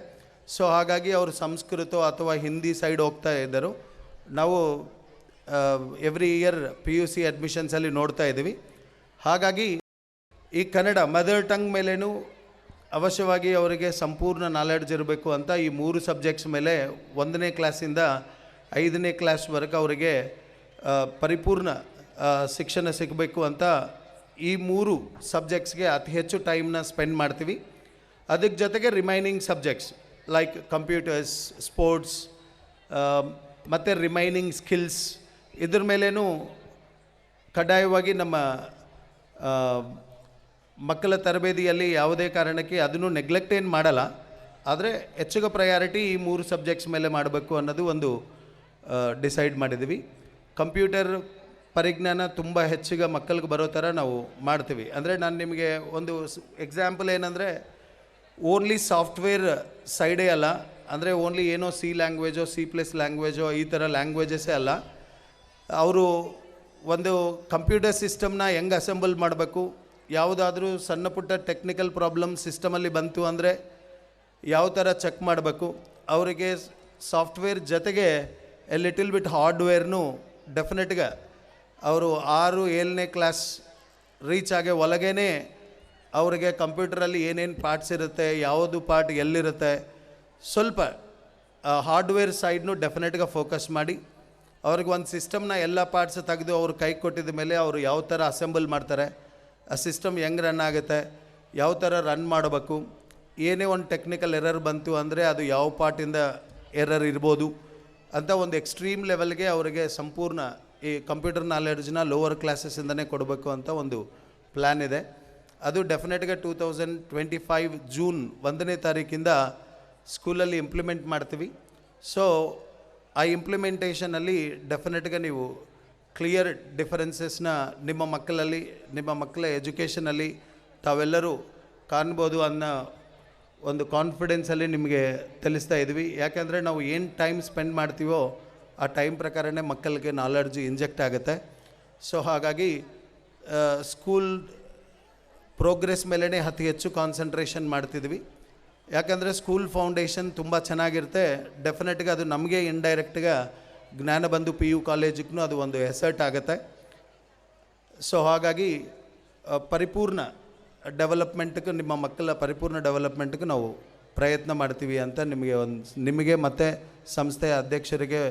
ಸೊ ಹಾಗಾಗಿ ಅವರು ಸಂಸ್ಕೃತ ಅಥವಾ ಹಿಂದಿ ಸೈಡ್ ಹೋಗ್ತಾ ಇದ್ದರು. ನಾವು ಎವ್ರಿ ಇಯರ್ PUC ಅಡ್ಮಿಷನ್ಸಲ್ಲಿ ನೋಡ್ತಾ ಇದ್ದೀವಿ. ಹಾಗಾಗಿ ಈ ಕನ್ನಡ ಮದರ್ ಟಂಗ್ ಮೇಲೇನೂ ಅವಶ್ಯವಾಗಿ ಅವರಿಗೆ ಸಂಪೂರ್ಣ ನಾಲೆಡ್ಜ್ ಇರಬೇಕು ಅಂತ ಈ 3 ಸಬ್ಜೆಕ್ಟ್ಸ್ ಮೇಲೆ 1ನೇ ಕ್ಲಾಸಿಂದ 5ನೇ ಕ್ಲಾಸ್ವರೆಗೆ ಅವರಿಗೆ ಪರಿಪೂರ್ಣ ಶಿಕ್ಷಣ ಸಿಗಬೇಕು ಅಂತ ಈ 3 ಸಬ್ಜೆಕ್ಟ್ಸ್ಗೆ ಅತಿ ಹೆಚ್ಚು ಟೈಮ್ನ ಸ್ಪೆಂಡ್ ಮಾಡ್ತೀವಿ. ಅದಕ್ಕೆ ಜೊತೆಗೆ remaining subjects like computers, sports ಮತ್ತು ರಿಮೈನಿಂಗ್ ಸ್ಕಿಲ್ಸ್ ಇದ್ರ ಮೇಲೇನೂ ಕಡ್ಡಾಯವಾಗಿ ನಮ್ಮ ಮಕ್ಕಳ ತರಬೇತಿಯಲ್ಲಿ ಯಾವುದೇ ಕಾರಣಕ್ಕೆ ಅದನ್ನು ನೆಗ್ಲೆಕ್ಟ್ ಏನು ಮಾಡಲ್ಲ. ಆದರೆ ಹೆಚ್ಚಿಗೆ ಪ್ರಯಾರಿಟಿ ಈ 3 ಸಬ್ಜೆಕ್ಟ್ಸ್ ಮೇಲೆ ಮಾಡಬೇಕು ಅನ್ನೋದು ಒಂದು ಡಿಸೈಡ್ ಮಾಡಿದ್ದೀವಿ. ಕಂಪ್ಯೂಟರ್ ಪರಿಜ್ಞಾನ ತುಂಬ ಹೆಚ್ಚಿಗೆ ಮಕ್ಕಳಿಗೆ ಬರೋ ಥರ ನಾವು ಮಾಡ್ತೀವಿ. ಅಂದರೆ ನಾನು ನಿಮಗೆ ಒಂದು ಎಕ್ಸಾಂಪಲ್ ಏನಂದರೆ, ಓನ್ಲಿ ಸಾಫ್ಟ್ವೇರ್ ಸೈಡೇ ಅಲ್ಲ, ಅಂದರೆ ಓನ್ಲಿ ಏನೋ C ಲ್ಯಾಂಗ್ವೇಜೋ C+ ಲ್ಯಾಂಗ್ವೇಜೋ ಈ ಥರ ಲ್ಯಾಂಗ್ವೇಜಸ್ಸೇ ಅಲ್ಲ. ಅವರು ಒಂದು ಕಂಪ್ಯೂಟರ್ ಸಿಸ್ಟಮ್ನ ಹೆಂಗೆ ಅಸೆಂಬಲ್ ಮಾಡಬೇಕು, ಯಾವುದಾದ್ರೂ ಸಣ್ಣ ಪುಟ್ಟ ಟೆಕ್ನಿಕಲ್ ಪ್ರಾಬ್ಲಮ್ ಸಿಸ್ಟಮಲ್ಲಿ ಬಂತು ಅಂದರೆ ಯಾವ ಥರ ಚೆಕ್ ಮಾಡಬೇಕು, ಅವರಿಗೆ ಸಾಫ್ಟ್ವೇರ್ ಜೊತೆಗೆ ಲಿಟಿಲ್ ಬಿಟ್ ಹಾರ್ಡ್ವೇರ್ನು ಡೆಫಿನೆಟ್ಗೆ ಅವರು 6-7ನೇ ಕ್ಲಾಸ್ ರೀಚ್ ಆಗಿ ಒಳಗೇ ಅವರಿಗೆ ಕಂಪ್ಯೂಟರಲ್ಲಿ ಏನೇನು ಪಾರ್ಟ್ಸ್ ಇರುತ್ತೆ, ಯಾವುದು ಪಾರ್ಟ್ ಎಲ್ಲಿರುತ್ತೆ, ಸ್ವಲ್ಪ ಹಾರ್ಡ್ವೇರ್ ಸೈಡ್ನು ಡೆಫಿನೆಟ್ಗೆ ಫೋಕಸ್ ಮಾಡಿ ಅವ್ರಿಗೆ ಒಂದು ಸಿಸ್ಟಮ್ನ ಎಲ್ಲ ಪಾರ್ಟ್ಸ್ ತೆಗೆದು ಅವ್ರು ಕೈ ಕೊಟ್ಟಿದ ಮೇಲೆ ಅವರು ಯಾವ ಥರ ಅಸೆಂಬಲ್ ಮಾಡ್ತಾರೆ, ಆ ಸಿಸ್ಟಮ್ ಹೆಂಗೆ ರನ್ ಆಗುತ್ತೆ, ಯಾವ ಥರ ರನ್ ಮಾಡಬೇಕು, ಏನೇ ಒಂದು ಟೆಕ್ನಿಕಲ್ ಎರರ್ ಬಂತು ಅಂದರೆ ಅದು ಯಾವ ಪಾರ್ಟಿಂದ ಎರರ್ ಇರ್ಬೋದು ಅಂತ ಒಂದು ಎಕ್ಸ್ಟ್ರೀಮ್ ಲೆವೆಲ್ಗೆ ಅವರಿಗೆ ಸಂಪೂರ್ಣ ಈ ಕಂಪ್ಯೂಟರ್ ನಾಲೆಡ್ಜ್ನ ಲೋವರ್ ಕ್ಲಾಸಸ್ಸಿಂದನೇ ಕೊಡಬೇಕು ಅಂತ ಒಂದು ಪ್ಲ್ಯಾನ್ ಇದೆ. ಅದು ಡೆಫಿನೆಟ್ಗೆ 2025 ಜೂನ್ 1ನೇ ತಾರೀಕಿಂದ ಸ್ಕೂಲಲ್ಲಿ ಇಂಪ್ಲಿಮೆಂಟ್ ಮಾಡ್ತೀವಿ. ಸೊ ಆ ಇಂಪ್ಲಿಮೆಂಟೇಷನಲ್ಲಿ ಡೆಫಿನೆಟ್ಗೆ ನೀವು ಕ್ಲಿಯರ್ ಡಿಫರೆನ್ಸಸ್ನ ನಿಮ್ಮ ಮಕ್ಕಳಲ್ಲಿ, ನಿಮ್ಮ ಮಕ್ಕಳ ಎಜುಕೇಷನಲ್ಲಿ ತಾವೆಲ್ಲರೂ ಕಾಣ್ಬೋದು ಅನ್ನೋ ಒಂದು ಕಾನ್ಫಿಡೆನ್ಸಲ್ಲಿ ನಿಮಗೆ ತಿಳಿಸ್ತಾ ಇದ್ವಿ. ಯಾಕೆಂದರೆ ನಾವು ಏನು ಟೈಮ್ ಸ್ಪೆಂಡ್ ಮಾಡ್ತೀವೋ ಆ ಟೈಮ್ ಪ್ರಕಾರನೇ ಮಕ್ಕಳಿಗೆ ನಾಲೆಡ್ಜ್ ಇಂಜೆಕ್ಟ್ ಆಗುತ್ತೆ. ಸೊ ಹಾಗಾಗಿ ಸ್ಕೂಲ್ ಪ್ರೋಗ್ರೆಸ್ ಮೇಲೇ ಅತಿ ಹೆಚ್ಚು ಕಾನ್ಸಂಟ್ರೇಷನ್ ಮಾಡ್ತಿದ್ವಿ. ಯಾಕಂದರೆ ಸ್ಕೂಲ್ ಫೌಂಡೇಶನ್ ತುಂಬ ಚೆನ್ನಾಗಿರುತ್ತೆ. ಡೆಫಿನೆಟ್ಗೆ ಅದು ನಮಗೆ ಇಂಡೈರೆಕ್ಟ್ಗೆ ಜ್ಞಾನ ಬಂದು PU ಕಾಲೇಜಿಗೂ ಅದು ಒಂದು ಎಸರ್ಟ್ ಆಗುತ್ತೆ. ಸೊ ಹಾಗಾಗಿ ಪರಿಪೂರ್ಣ ಡೆವಲಪ್ಮೆಂಟ್ಗೆ, ನಿಮ್ಮ ಮಕ್ಕಳ ಪರಿಪೂರ್ಣ ಡೆವಲಪ್ಮೆಂಟ್ಗೆ ನಾವು ಪ್ರಯತ್ನ ಮಾಡ್ತೀವಿ ಅಂತ ನಿಮಗೆ ಮತ್ತು ಸಂಸ್ಥೆಯ ಅಧ್ಯಕ್ಷರಿಗೆ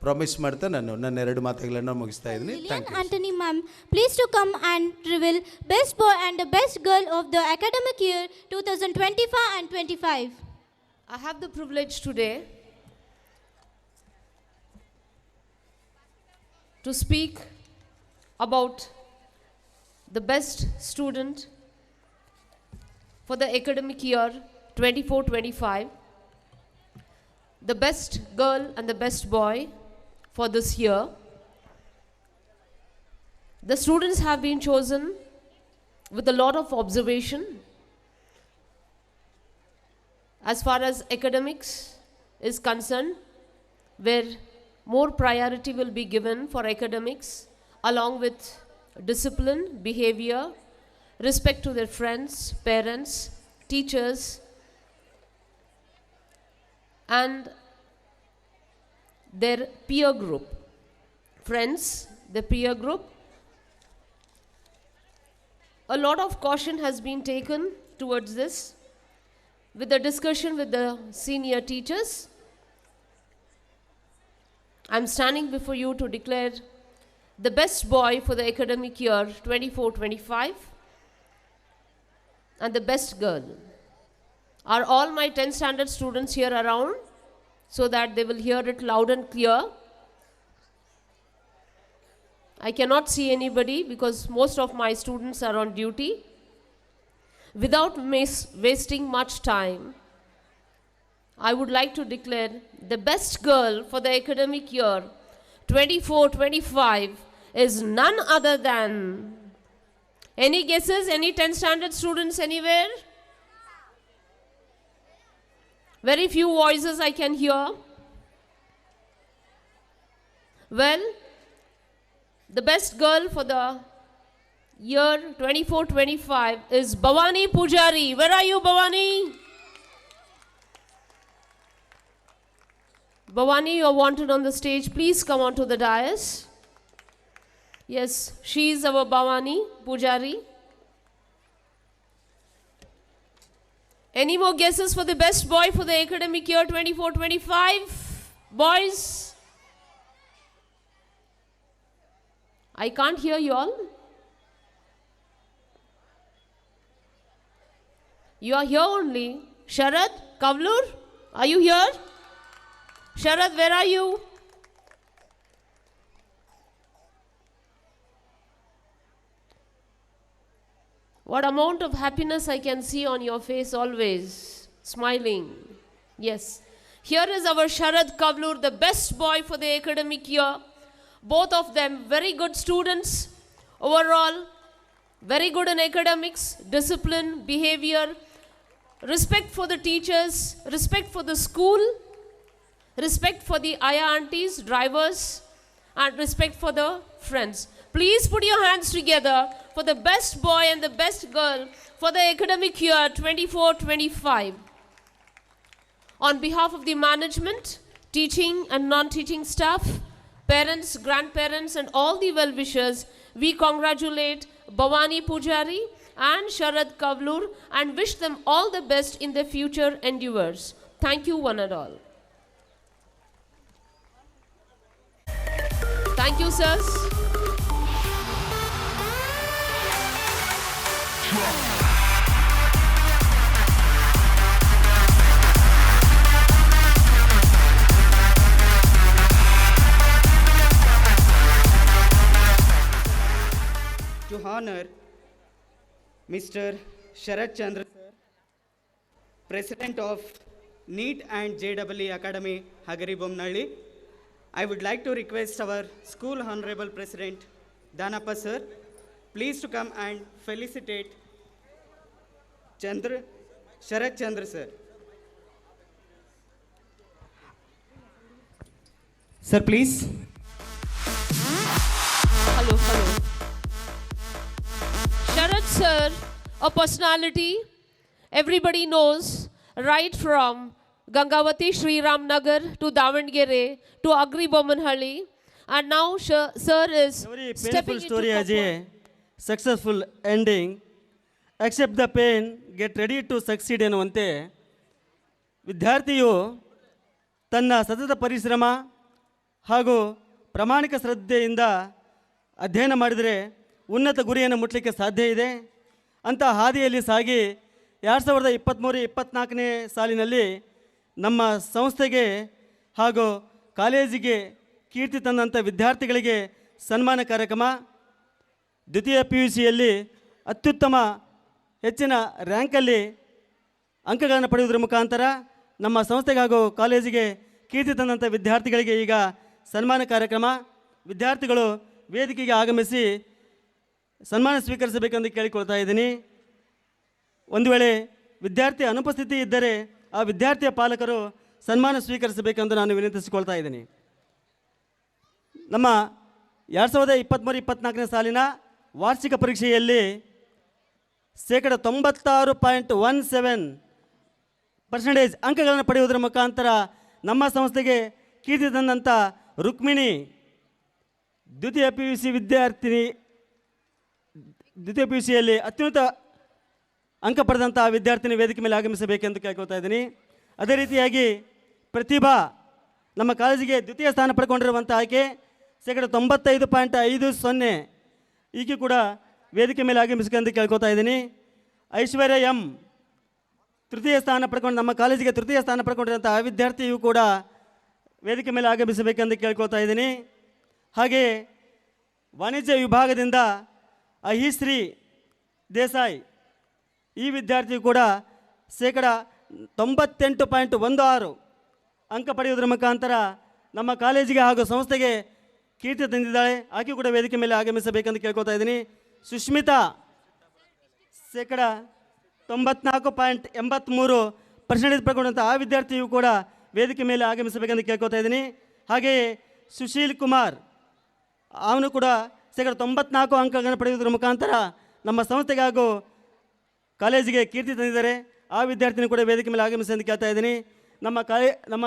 ಪ್ರಾಮಿಸ್ ಮಾಡ್ತಾ ನಾನು ನನ್ನ 2 ಮಾತುಗಳನ್ನು ಮುಗಿಸ್ತಾ ಇದ್ದೀನಿ. Thank you. Anthony ma'am, please to come and reveal best boy and the best girl of the academic year 2024 and 25. I have the privilege today to speak about the best student for the academic year 24-25, the best girl and the best boy for this year. The students have been chosen with a lot of observation as far as academics is concerned, where more priority will be given for academics along with discipline, behavior, respect to their friends, parents, teachers, and their peer group. Friends, the peer group. A lot of caution has been taken towards this with the discussion with the senior teachers. I'm standing before you to declare the best boy for the academic year 24-25 and the best girl. Are all my 10th standard students here around so that they will hear it loud and clear? I cannot see anybody because most of my students are on duty. Without wasting much time, I would like to declare the best girl for the academic year 24-25 is none other than. Any guesses? Any 10th standard students anywhere? Very few voices I can hear. Well, the best girl for the year 24-25 is Bhavani Pujari. Where are you, Bhavani? Bhavani, you are wanted on the stage. Please come onto the dais. Yes, she is our Bhavani Pujari. Any more guesses for the best boy for the academic year 24-25? Boys? I can't hear you all. You are here only. Sharad Kavlur, are you here? Sharad, where are you? What amount of happiness I can see on your face always. Smiling. Yes. Here is our Sharad Kavlur, the best boy for the academic year. Both of them very good students. Overall, very good in academics, discipline, behavior, respect for the teachers, respect for the school, respect for the ayah aunties, drivers, and respect for the friends. Please put your hands together for the best boy and the best girl for the academic year 24-25. On behalf of the management, teaching and non-teaching staff, parents, grandparents, and all the well-wishers, we congratulate Bhavani Pujari and Sharad Kavlur and wish them all the best in their future endeavors. Thank you, one and all. Thank you, sirs. To honor Mr. Sharat Chandra sir, President of NEET and JEE Academy, Hagaribomnalli, I would like to request our school Honorable President, Danappa sir, please to come and felicitate Sharat Chandra sir. Sir, please. Hello. Sharad sir, a personality everybody knows, right from Gangavati Sri Ram Nagar to Davangere to Agri Bomanhalli, and now sir is Every stepping painful story into has a successful ending. Accept the pain, get ready to succeed ಎನ್ನುವಂತೆ ವಿದ್ಯಾರ್ಥಿಯು ತನ್ನ ಸತತ ಪರಿಶ್ರಮ ಹಾಗೂ ಪ್ರಾಮಾಣಿಕ ಶ್ರದ್ಧೆಯಿಂದ ಅಧ್ಯಯನ ಮಾಡಿದರೆ ಉನ್ನತ ಗುರಿಯನ್ನು ಮುಟ್ಟಲಿಕ್ಕೆ ಸಾಧ್ಯ ಇದೆ. ಅಂಥ ಹಾದಿಯಲ್ಲಿ ಸಾಗಿ 2023-24ನೇ ಸಾಲಿನಲ್ಲಿ ನಮ್ಮ ಸಂಸ್ಥೆಗೆ ಹಾಗೂ ಕಾಲೇಜಿಗೆ ಕೀರ್ತಿ ತಂದಂಥ ವಿದ್ಯಾರ್ಥಿಗಳಿಗೆ ಸನ್ಮಾನ ಕಾರ್ಯಕ್ರಮ, ದ್ವಿತೀಯ PUCಯಲ್ಲಿ ಅತ್ಯುತ್ತಮ ಹೆಚ್ಚಿನ ರ್ಯಾಂಕಲ್ಲಿ ಅಂಕಗಳನ್ನು ಪಡೆಯುವುದರ ಮುಖಾಂತರ ನಮ್ಮ ಸಂಸ್ಥೆಗೆ ಹಾಗೂ ಕಾಲೇಜಿಗೆ ಕೀರ್ತಿ ತಂದಂಥ ವಿದ್ಯಾರ್ಥಿಗಳಿಗೆ ಈಗ ಸನ್ಮಾನ ಕಾರ್ಯಕ್ರಮ. ವಿದ್ಯಾರ್ಥಿಗಳು ವೇದಿಕೆಗೆ ಆಗಮಿಸಿ ಸನ್ಮಾನ ಸ್ವೀಕರಿಸಬೇಕೆಂದು ಕೇಳಿಕೊಳ್ತಾ ಇದ್ದೀನಿ. ಒಂದು ವೇಳೆ ವಿದ್ಯಾರ್ಥಿ ಅನುಪಸ್ಥಿತಿ ಇದ್ದರೆ ಆ ವಿದ್ಯಾರ್ಥಿಯ ಪಾಲಕರು ಸನ್ಮಾನ ಸ್ವೀಕರಿಸಬೇಕೆಂದು ನಾನು ವಿನಂತಿಸಿಕೊಳ್ತಾ ಇದ್ದೀನಿ. ನಮ್ಮ 2023-24ನೇ ಸಾಲಿನ ವಾರ್ಷಿಕ ಪರೀಕ್ಷೆಯಲ್ಲಿ 96.17% ಅಂಕಗಳನ್ನು ಪಡೆಯುವುದರ ಮುಖಾಂತರ ನಮ್ಮ ಸಂಸ್ಥೆಗೆ ಕೀರ್ತಿ ತಂದಂಥ ರುಕ್ಮಿಣಿ ದ್ವಿತೀಯ PUCಯಲ್ಲಿ ಅತ್ಯುನ್ನತ ಅಂಕ ಪಡೆದಂಥ ವಿದ್ಯಾರ್ಥಿನಿ ವೇದಿಕೆ ಮೇಲೆ ಆಗಮಿಸಬೇಕೆಂದು ಕೇಳ್ಕೊಳ್ತಾ ಇದ್ದೀನಿ. ಅದೇ ರೀತಿಯಾಗಿ ಪ್ರತಿಭಾ ನಮ್ಮ ಕಾಲೇಜಿಗೆ ದ್ವಿತೀಯ ಸ್ಥಾನ ಪಡ್ಕೊಂಡಿರುವಂಥ ಆಕೆ 95.50 ಈಕೆ ಕೂಡ ವೇದಿಕೆ ಮೇಲೆ ಆಗಮಿಸಬೇಕೆಂದು ಕೇಳ್ಕೊತಾ ಇದ್ದೀನಿ. ಐಶ್ವರ್ಯ ಎಂ ತೃತೀಯ ಸ್ಥಾನ ಪಡ್ಕೊಂಡು ನಮ್ಮ ಕಾಲೇಜಿಗೆ ತೃತೀಯ ಸ್ಥಾನ ಪಡ್ಕೊಂಡಿರೋಂಥ ಆ ವಿದ್ಯಾರ್ಥಿಯು ಕೂಡ ವೇದಿಕೆ ಮೇಲೆ ಆಗಮಿಸಬೇಕೆಂದು ಕೇಳ್ಕೊತಾ ಇದ್ದೀನಿ. ಹಾಗೆ ವಾಣಿಜ್ಯ ವಿಭಾಗದಿಂದ ಅಹಿಶ್ರೀ ದೇಸಾಯಿ ಈ ವಿದ್ಯಾರ್ಥಿಯು ಕೂಡ 98.16 ಅಂಕ ಪಡೆಯುವುದರ ಮುಖಾಂತರ ನಮ್ಮ ಕಾಲೇಜಿಗೆ ಹಾಗೂ ಸಂಸ್ಥೆಗೆ ಕೀರ್ತಿ ತಂದಿದ್ದಾಳೆ. ಆಕೆ ಕೂಡ ವೇದಿಕೆ ಮೇಲೆ ಆಗಮಿಸಬೇಕಂತ ಕೇಳ್ಕೊತಾ ಇದ್ದೀನಿ. ಸುಷ್ಮಿತಾ ಶೇಕಡ 94.83% ಪಡ್ಕೊಂಡಂಥ ಆ ವಿದ್ಯಾರ್ಥಿಯು ಕೂಡ ವೇದಿಕೆ ಮೇಲೆ ಆಗಮಿಸಬೇಕಂತ ಕೇಳ್ಕೊತಾ ಇದ್ದೀನಿ. ಹಾಗೆಯೇ ಸುಶೀಲ್ ಕುಮಾರ್ ಅವನು ಕೂಡ ಶೇಕಡ 94 ಅಂಕಗಳನ್ನು ಪಡೆಯುವುದರ ಮುಖಾಂತರ ನಮ್ಮ ಸಂಸ್ಥೆಗೆ ಹಾಗೂ ಕಾಲೇಜಿಗೆ ಕೀರ್ತಿ ತಂದಿದ್ದಾರೆ. ಆ ವಿದ್ಯಾರ್ಥಿನಿ ಕೂಡ ವೇದಿಕೆ ಮೇಲೆ ಆಗಮಿಸಿ ಅಂತ ಕೇಳ್ತಾ ಇದ್ದೀನಿ. ನಮ್ಮ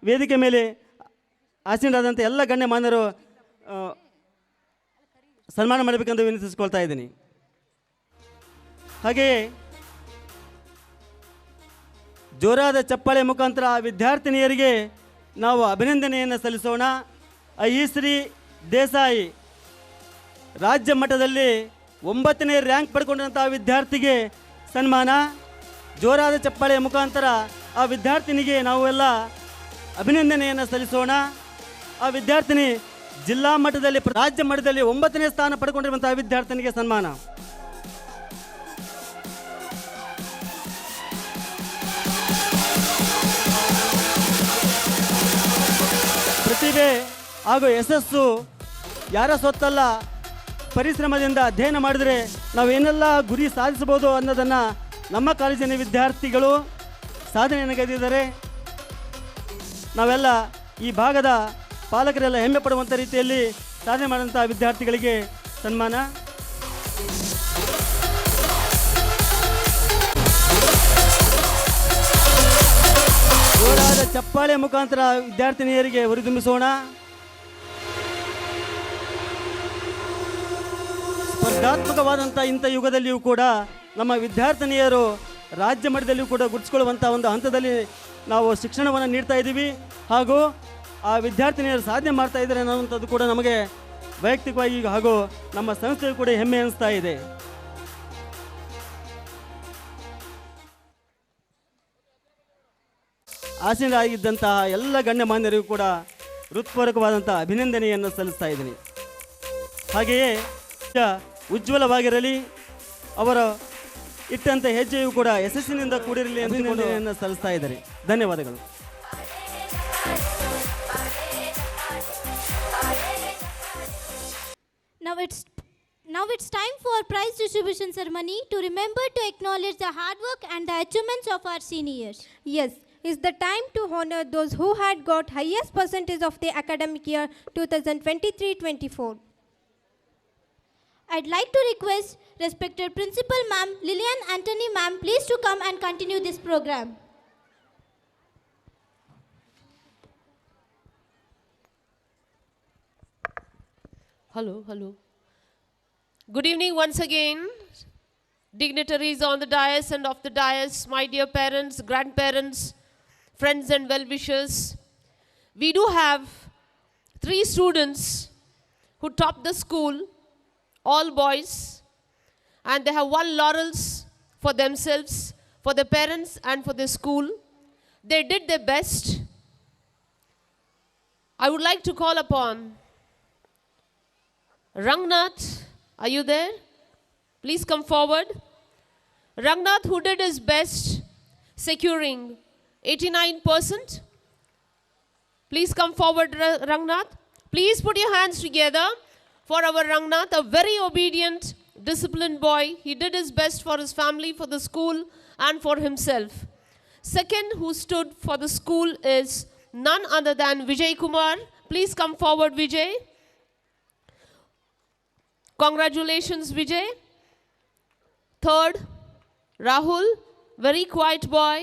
ವೇದಿಕೆ ಮೇಲೆ ಆಸೀನರಾದಂಥ ಎಲ್ಲ ಗಣ್ಯಮಾನ್ಯರು ಸನ್ಮಾನ ಮಾಡಬೇಕೆಂದು ವಿನಂತಿಸಿಕೊಳ್ತಾ ಇದ್ದೀನಿ. ಹಾಗೆಯೇ ಜೋರಾದ ಚಪ್ಪಾಳೆ ಮುಖಾಂತರ ಆ ವಿದ್ಯಾರ್ಥಿನಿಯರಿಗೆ ನಾವು ಅಭಿನಂದನೆಯನ್ನು ಸಲ್ಲಿಸೋಣ. ಐಶ್ರೀ ದೇಸಾಯಿ ರಾಜ್ಯ ಮಟ್ಟದಲ್ಲಿ 9ನೇ ರ್ಯಾಂಕ್ ಪಡ್ಕೊಂಡಂಥ ವಿದ್ಯಾರ್ಥಿಗೆ ಸನ್ಮಾನ. ಜೋರಾದ ಚಪ್ಪಾಳೆಯ ಮುಖಾಂತರ ಆ ವಿದ್ಯಾರ್ಥಿನಿಗೆ ನಾವೆಲ್ಲ ಅಭಿನಂದನೆಯನ್ನು ಸಲ್ಲಿಸೋಣ. ಆ ವಿದ್ಯಾರ್ಥಿನಿ ಜಿಲ್ಲಾ ಮಟ್ಟದಲ್ಲಿ ರಾಜ್ಯ ಮಟ್ಟದಲ್ಲಿ 9ನೇ ಸ್ಥಾನ ಪಡ್ಕೊಂಡಿರುವಂಥ ವಿದ್ಯಾರ್ಥಿನಿಗೆ ಸನ್ಮಾನ. ಪ್ರತಿಭೆ ಹಾಗೂ ಯಶಸ್ಸು ಯಾರ ಸೊತ್ತಲ್ಲ. ಪರಿಶ್ರಮದಿಂದ ಅಧ್ಯಯನ ಮಾಡಿದರೆ ನಾವೇನೆಲ್ಲ ಗುರಿ ಸಾಧಿಸಬಹುದು ಅನ್ನೋದನ್ನು ನಮ್ಮ ಕಾಲೇಜಿನ ವಿದ್ಯಾರ್ಥಿಗಳು ಸಾಧನೆಯನ್ನು ಗೈದಿದ್ದಾರೆ. ನಾವೆಲ್ಲ ಈ ಭಾಗದ ಪಾಲಕರೆಲ್ಲ ಹೆಮ್ಮೆ ಪಡುವಂಥ ರೀತಿಯಲ್ಲಿ ಸಾಧನೆ ಮಾಡಿದಂಥ ವಿದ್ಯಾರ್ಥಿಗಳಿಗೆ ಸನ್ಮಾನ. ಜೋರಾದ ಚಪ್ಪಾಳೆ ಮುಖಾಂತರ ವಿದ್ಯಾರ್ಥಿನಿಯರಿಗೆ ಹುರಿದುಂಬಿಸೋಣ. ಸ್ಪರ್ಧಾತ್ಮಕವಾದಂಥ ಇಂಥ ಯುಗದಲ್ಲಿಯೂ ಕೂಡ ನಮ್ಮ ವಿದ್ಯಾರ್ಥಿನಿಯರು ರಾಜ್ಯ ಮಟ್ಟದಲ್ಲಿಯೂ ಕೂಡ ಗುರುತಿಸಿಕೊಳ್ಳುವಂಥ ಒಂದು ಹಂತದಲ್ಲಿ ನಾವು ಶಿಕ್ಷಣವನ್ನು ನೀಡ್ತಾ ಇದ್ದೀವಿ. ಹಾಗೂ ಆ ವಿದ್ಯಾರ್ಥಿನಿಯರು ಸಾಧನೆ ಮಾಡ್ತಾ ಇದ್ದಾರೆ ಅನ್ನುವಂಥದ್ದು ಕೂಡ ನಮಗೆ ವೈಯಕ್ತಿಕವಾಗಿ ಹಾಗೂ ನಮ್ಮ ಸಂಸ್ಥೆಯು ಕೂಡ ಹೆಮ್ಮೆ ಅನಿಸ್ತಾ ಇದೆ. ಆಸೀನರಾಗಿದ್ದಂತಹ ಎಲ್ಲ ಗಣ್ಯಮಾನ್ಯರಿಗೂ ಕೂಡ ಹೃತ್ಪೂರ್ವಕವಾದಂಥ ಅಭಿನಂದನೆಯನ್ನು ಸಲ್ಲಿಸ್ತಾ ಇದ್ದೀನಿ. ಹಾಗೆಯೇ ಉಜ್ವಲವಾಗಿರಲಿ, ಅವರ ಇಟ್ಟಂಥ ಹೆಜ್ಜೆಯು ಕೂಡ ಯಶಸ್ಸಿನಿಂದ ಕೂಡಿರಲಿ ಎಂದು ಅಭಿನಂದನೆಯನ್ನು ಸಲ್ಲಿಸ್ತಾ ಇದ್ದಾರೆ. ಧನ್ಯವಾದಗಳು. Now it's time for prize distribution ceremony to remember to acknowledge the hard work and the achievements of our seniors. Yes, it's the time to honor those who had got highest percentage of the academic year 2023-24. I'd like to request respected Principal Ma'am Lillian Anthony Ma'am please to come and continue this program. Hello. Good evening once again, dignitaries on the dais and off the dais, my dear parents, grandparents, friends and well-wishers. We do have 3 students who topped the school, all boys, and they have won laurels for themselves, for their parents and for their school. They did their best. I would like to call upon Rangnath. Are you there? Please come forward. Rangnath, who did his best securing 89%. Please come forward, Rangnath. Please put your hands together for our Rangnath, a very obedient, disciplined boy. He did his best for his family, for the school, and for himself. Second, who stood for the school is none other than Vijay Kumar. Please come forward, Vijay. Congratulations, Vijay. Third, Rahul, very quiet boy,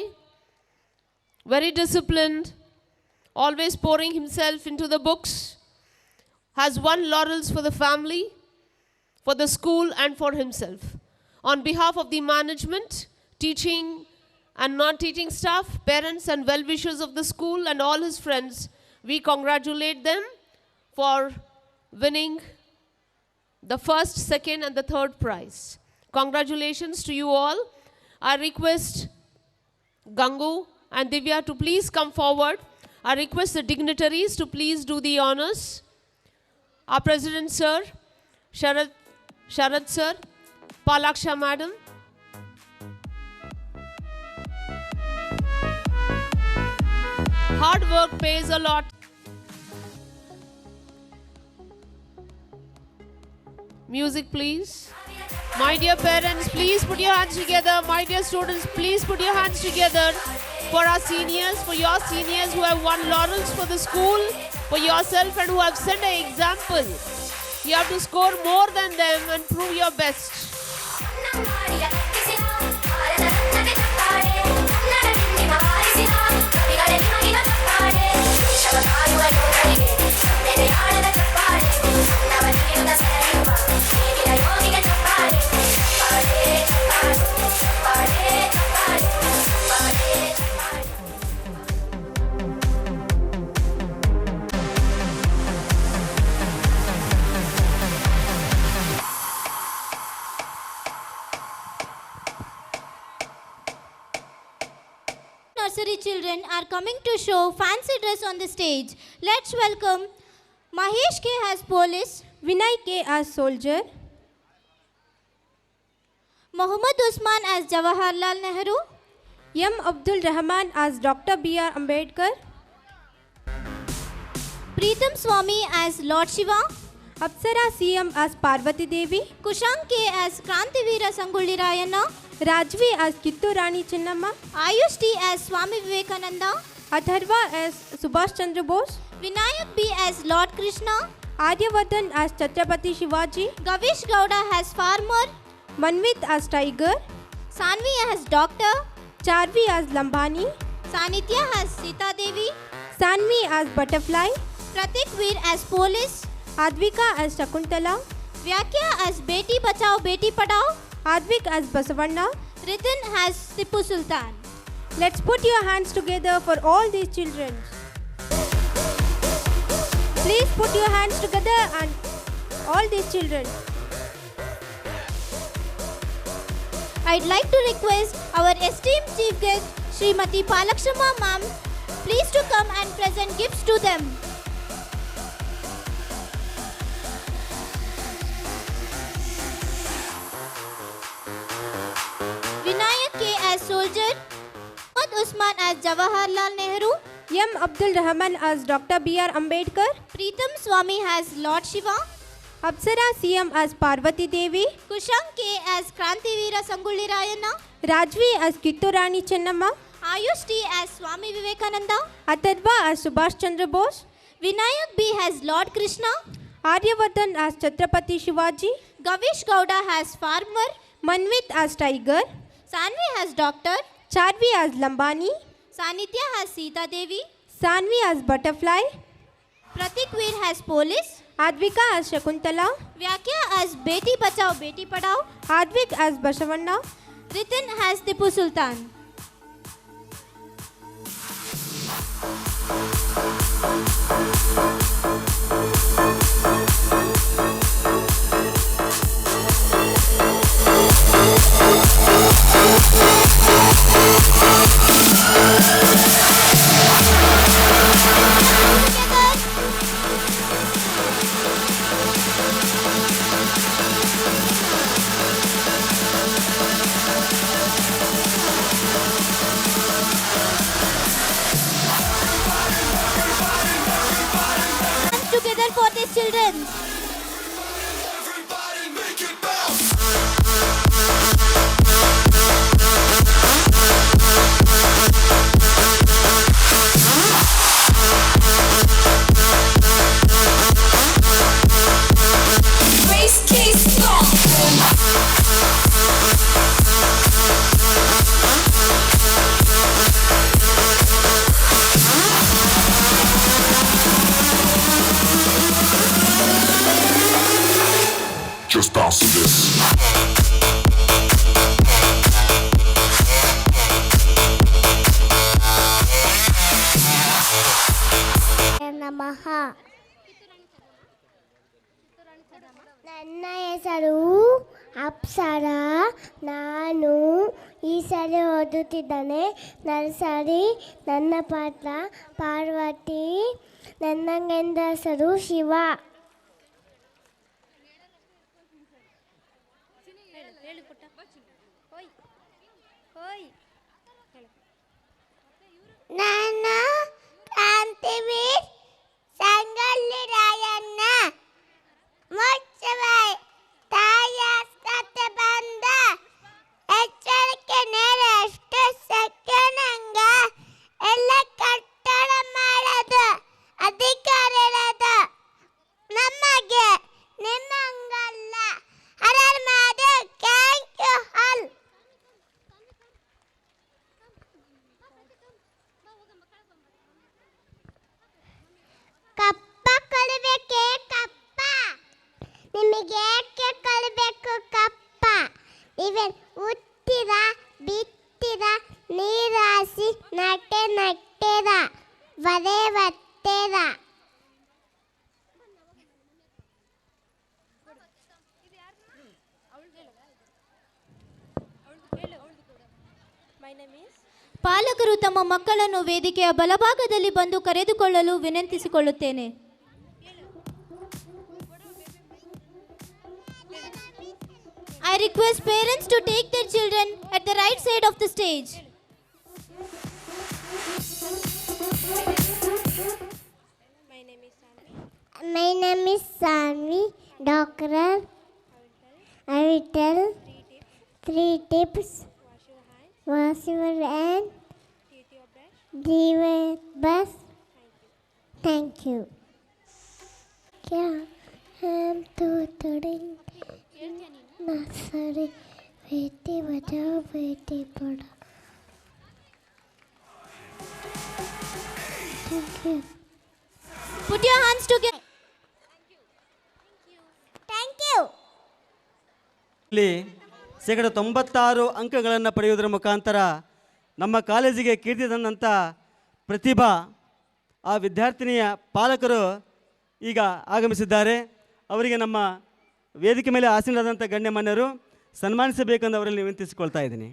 very disciplined, always pouring himself into the books, has won laurels for the family, for the school, and for himself. On behalf of the management, teaching and non-teaching staff, parents and well-wishers of the school and all his friends, we congratulate them for winning the first, second, and the third prize. Congratulations to you all. I request Gangu and Divya to please come forward. I request the dignitaries to please do the honors. Our President Sir, Sharad Sir, Palaksha Madam. Hard work pays a lot. Music, please. My dear parents, please put your hands together. My dear students, please put your hands together for our seniors, for your seniors who have won laurels for the school, for yourself and who have set an example. You have to score more than them and prove your best. Nursery children are coming to show fancy dress on the stage. Let's welcome Mahesh K as police, Vinay K as soldier, Mohammad Usman as Jawaharlal Nehru, M. Abdul Rahman as Dr. B.R. Ambedkar, Preetham Swami as Lord Shiva, Apsara CM as Parvati Devi, Kushank K as Krantivira Sangulli Rayana, Rajvi as Kittu Rani Chinnamma, Ayush T as Swami Vivekananda, Atharva as Subhash Chandra Bose, Vinayak B as Lord Krishna, Aryavardhan as Chhatrapati Shivaji, Gavish Gowda as Farmer, Manvit as Tiger, Sanvi as Doctor, Charvi as Lambani, Sanitya as Sita Devi, Sanvi as Butterfly, Pratik Veer as Police, Advika as Shakuntala, Vyakya as Beti Bachao Beti Padhao, Advik as Basavanna. Ritin as Tipu Sultan. Let's put your hands together for all these children. Please put your hands together and all these children. I'd like to request our esteemed chief guest, Srimati Palakshama ma'am, please to come and present gifts to them. Vinayak K as soldier, Mohammad Usman as Jawaharlal Nehru, M. Abdul Rahman as Dr. B.R. Ambedkar, Preetham Swami as Lord Shiva, Apsara CM as Parvati Devi, Kushank K as Krantivira Sangulli Rayana, Rajvi as Kittu Rani Chinnamma, Ayush T as Swami Vivekananda, Atharva as Subhash Chandra Bose, Vinayak B as Lord Krishna, Aryavardhan as Chhatrapati Shivaji, Gavish Gowda as Farmer, Manvit as Tiger, Sanvi as Doctor, Charvi as Lambani, Sanitya as Sita Devi, Sanvi as Butterfly, Pratik Veer as Police, Advika as Shakuntala, Vyakya as Beti Bachao Beti Padhao, Advik as Basavanna, Ritin as Tipu Sultan. Together for these children. Just bounce to this. ನಮಃ ನನ್ನ ಹೆಸರು ಅಪ್ಸರ. ನಾನು ಈ ಸರಿ ಓದುತ್ತಿದ್ದೇನೆ nursery. ನನ್ನ ಪಾತ್ರ ಪಾರ್ವತಿ. ನನ್ನ ಗಂಡ ಹೆಸರು ಶಿವ. ನನ್ನ ಕ್ರಾಂತಿವೀರ್ ಸಂಗೊಳ್ಳಿ ರಾಯಣ್ಣ ಮುಚ್ಚಬಾಯಿ ತಾಯಾಸ್ಕತೆ ಬಂದ ಎಚ್ಚರಿಕೆ ನೇರ ಎಷ್ಟು ಸೆಕೆಂಡ್ ಎಲ್ಲ ಕಟ್ಟಡ ಮಾಡೋದು ಅಧಿಕಾರ ಇರೋದು ನಮಗೆ ನಿಮ್ಮಂಗಲ್ಲ ಹರರ್ ಮಾಡು ಥ್ಯಾಂಕ್ ಯು ಆಲ್. ಕಪ್ಪ ಕೊಡಬೇಕೆ ಕಪ್ಪ ನಿಮಗೆ ಏಕೆ ಕೊಡಬೇಕು ಕಪ್ಪ ನೀವೇನು ಉತ್ತಿರ ಬಿತ್ತಿರ ನೀರಾಸಿ ನಟ್ಟೆರ ಬರೇ ಬತ್ತೆರ. ಪಾಲಕರು ತಮ್ಮ ಮಕ್ಕಳನ್ನು ವೇದಿಕೆಯ ಬಲಭಾಗದಲ್ಲಿ ಬಂದು ಕರೆದುಕೊಳ್ಳಲು ವಿನಂತಿಸಿಕೊಳ್ಳುತ್ತೇನೆ. I request parents to take their children at the right side of the stage. My name is Sanvi. Doctor, I will tell 3 tips. Wash your hands. Leave a bus. Thank you. क्या हम तो थोड़े nursery Beti Bachao Beti Padhao. Thank you. Put your hands together. Thank you. ಇಲ್ಲಿ ಶೇಕಡ 96 ಅಂಕಗಳನ್ನು ಪಡೆಯುವುದರ ಮುಖಾಂತರ ನಮ್ಮ ಕಾಲೇಜಿಗೆ ಕೀರ್ತಿ ತಂದಂಥ ಪ್ರತಿಭಾ ಆ ವಿದ್ಯಾರ್ಥಿನಿಯ ಪಾಲಕರು ಈಗ ಆಗಮಿಸಿದ್ದಾರೆ. ಅವರಿಗೆ ನಮ್ಮ ವೇದಿಕೆ ಮೇಲೆ ಆಸೀನರಾದಂಥ ಗಣ್ಯಮಾನ್ಯರು ಸನ್ಮಾನಿಸಬೇಕೆಂದು ಅವರಲ್ಲಿ ವಿನಂತಿಸಿಕೊಳ್ತಾ ಇದ್ದೀನಿ.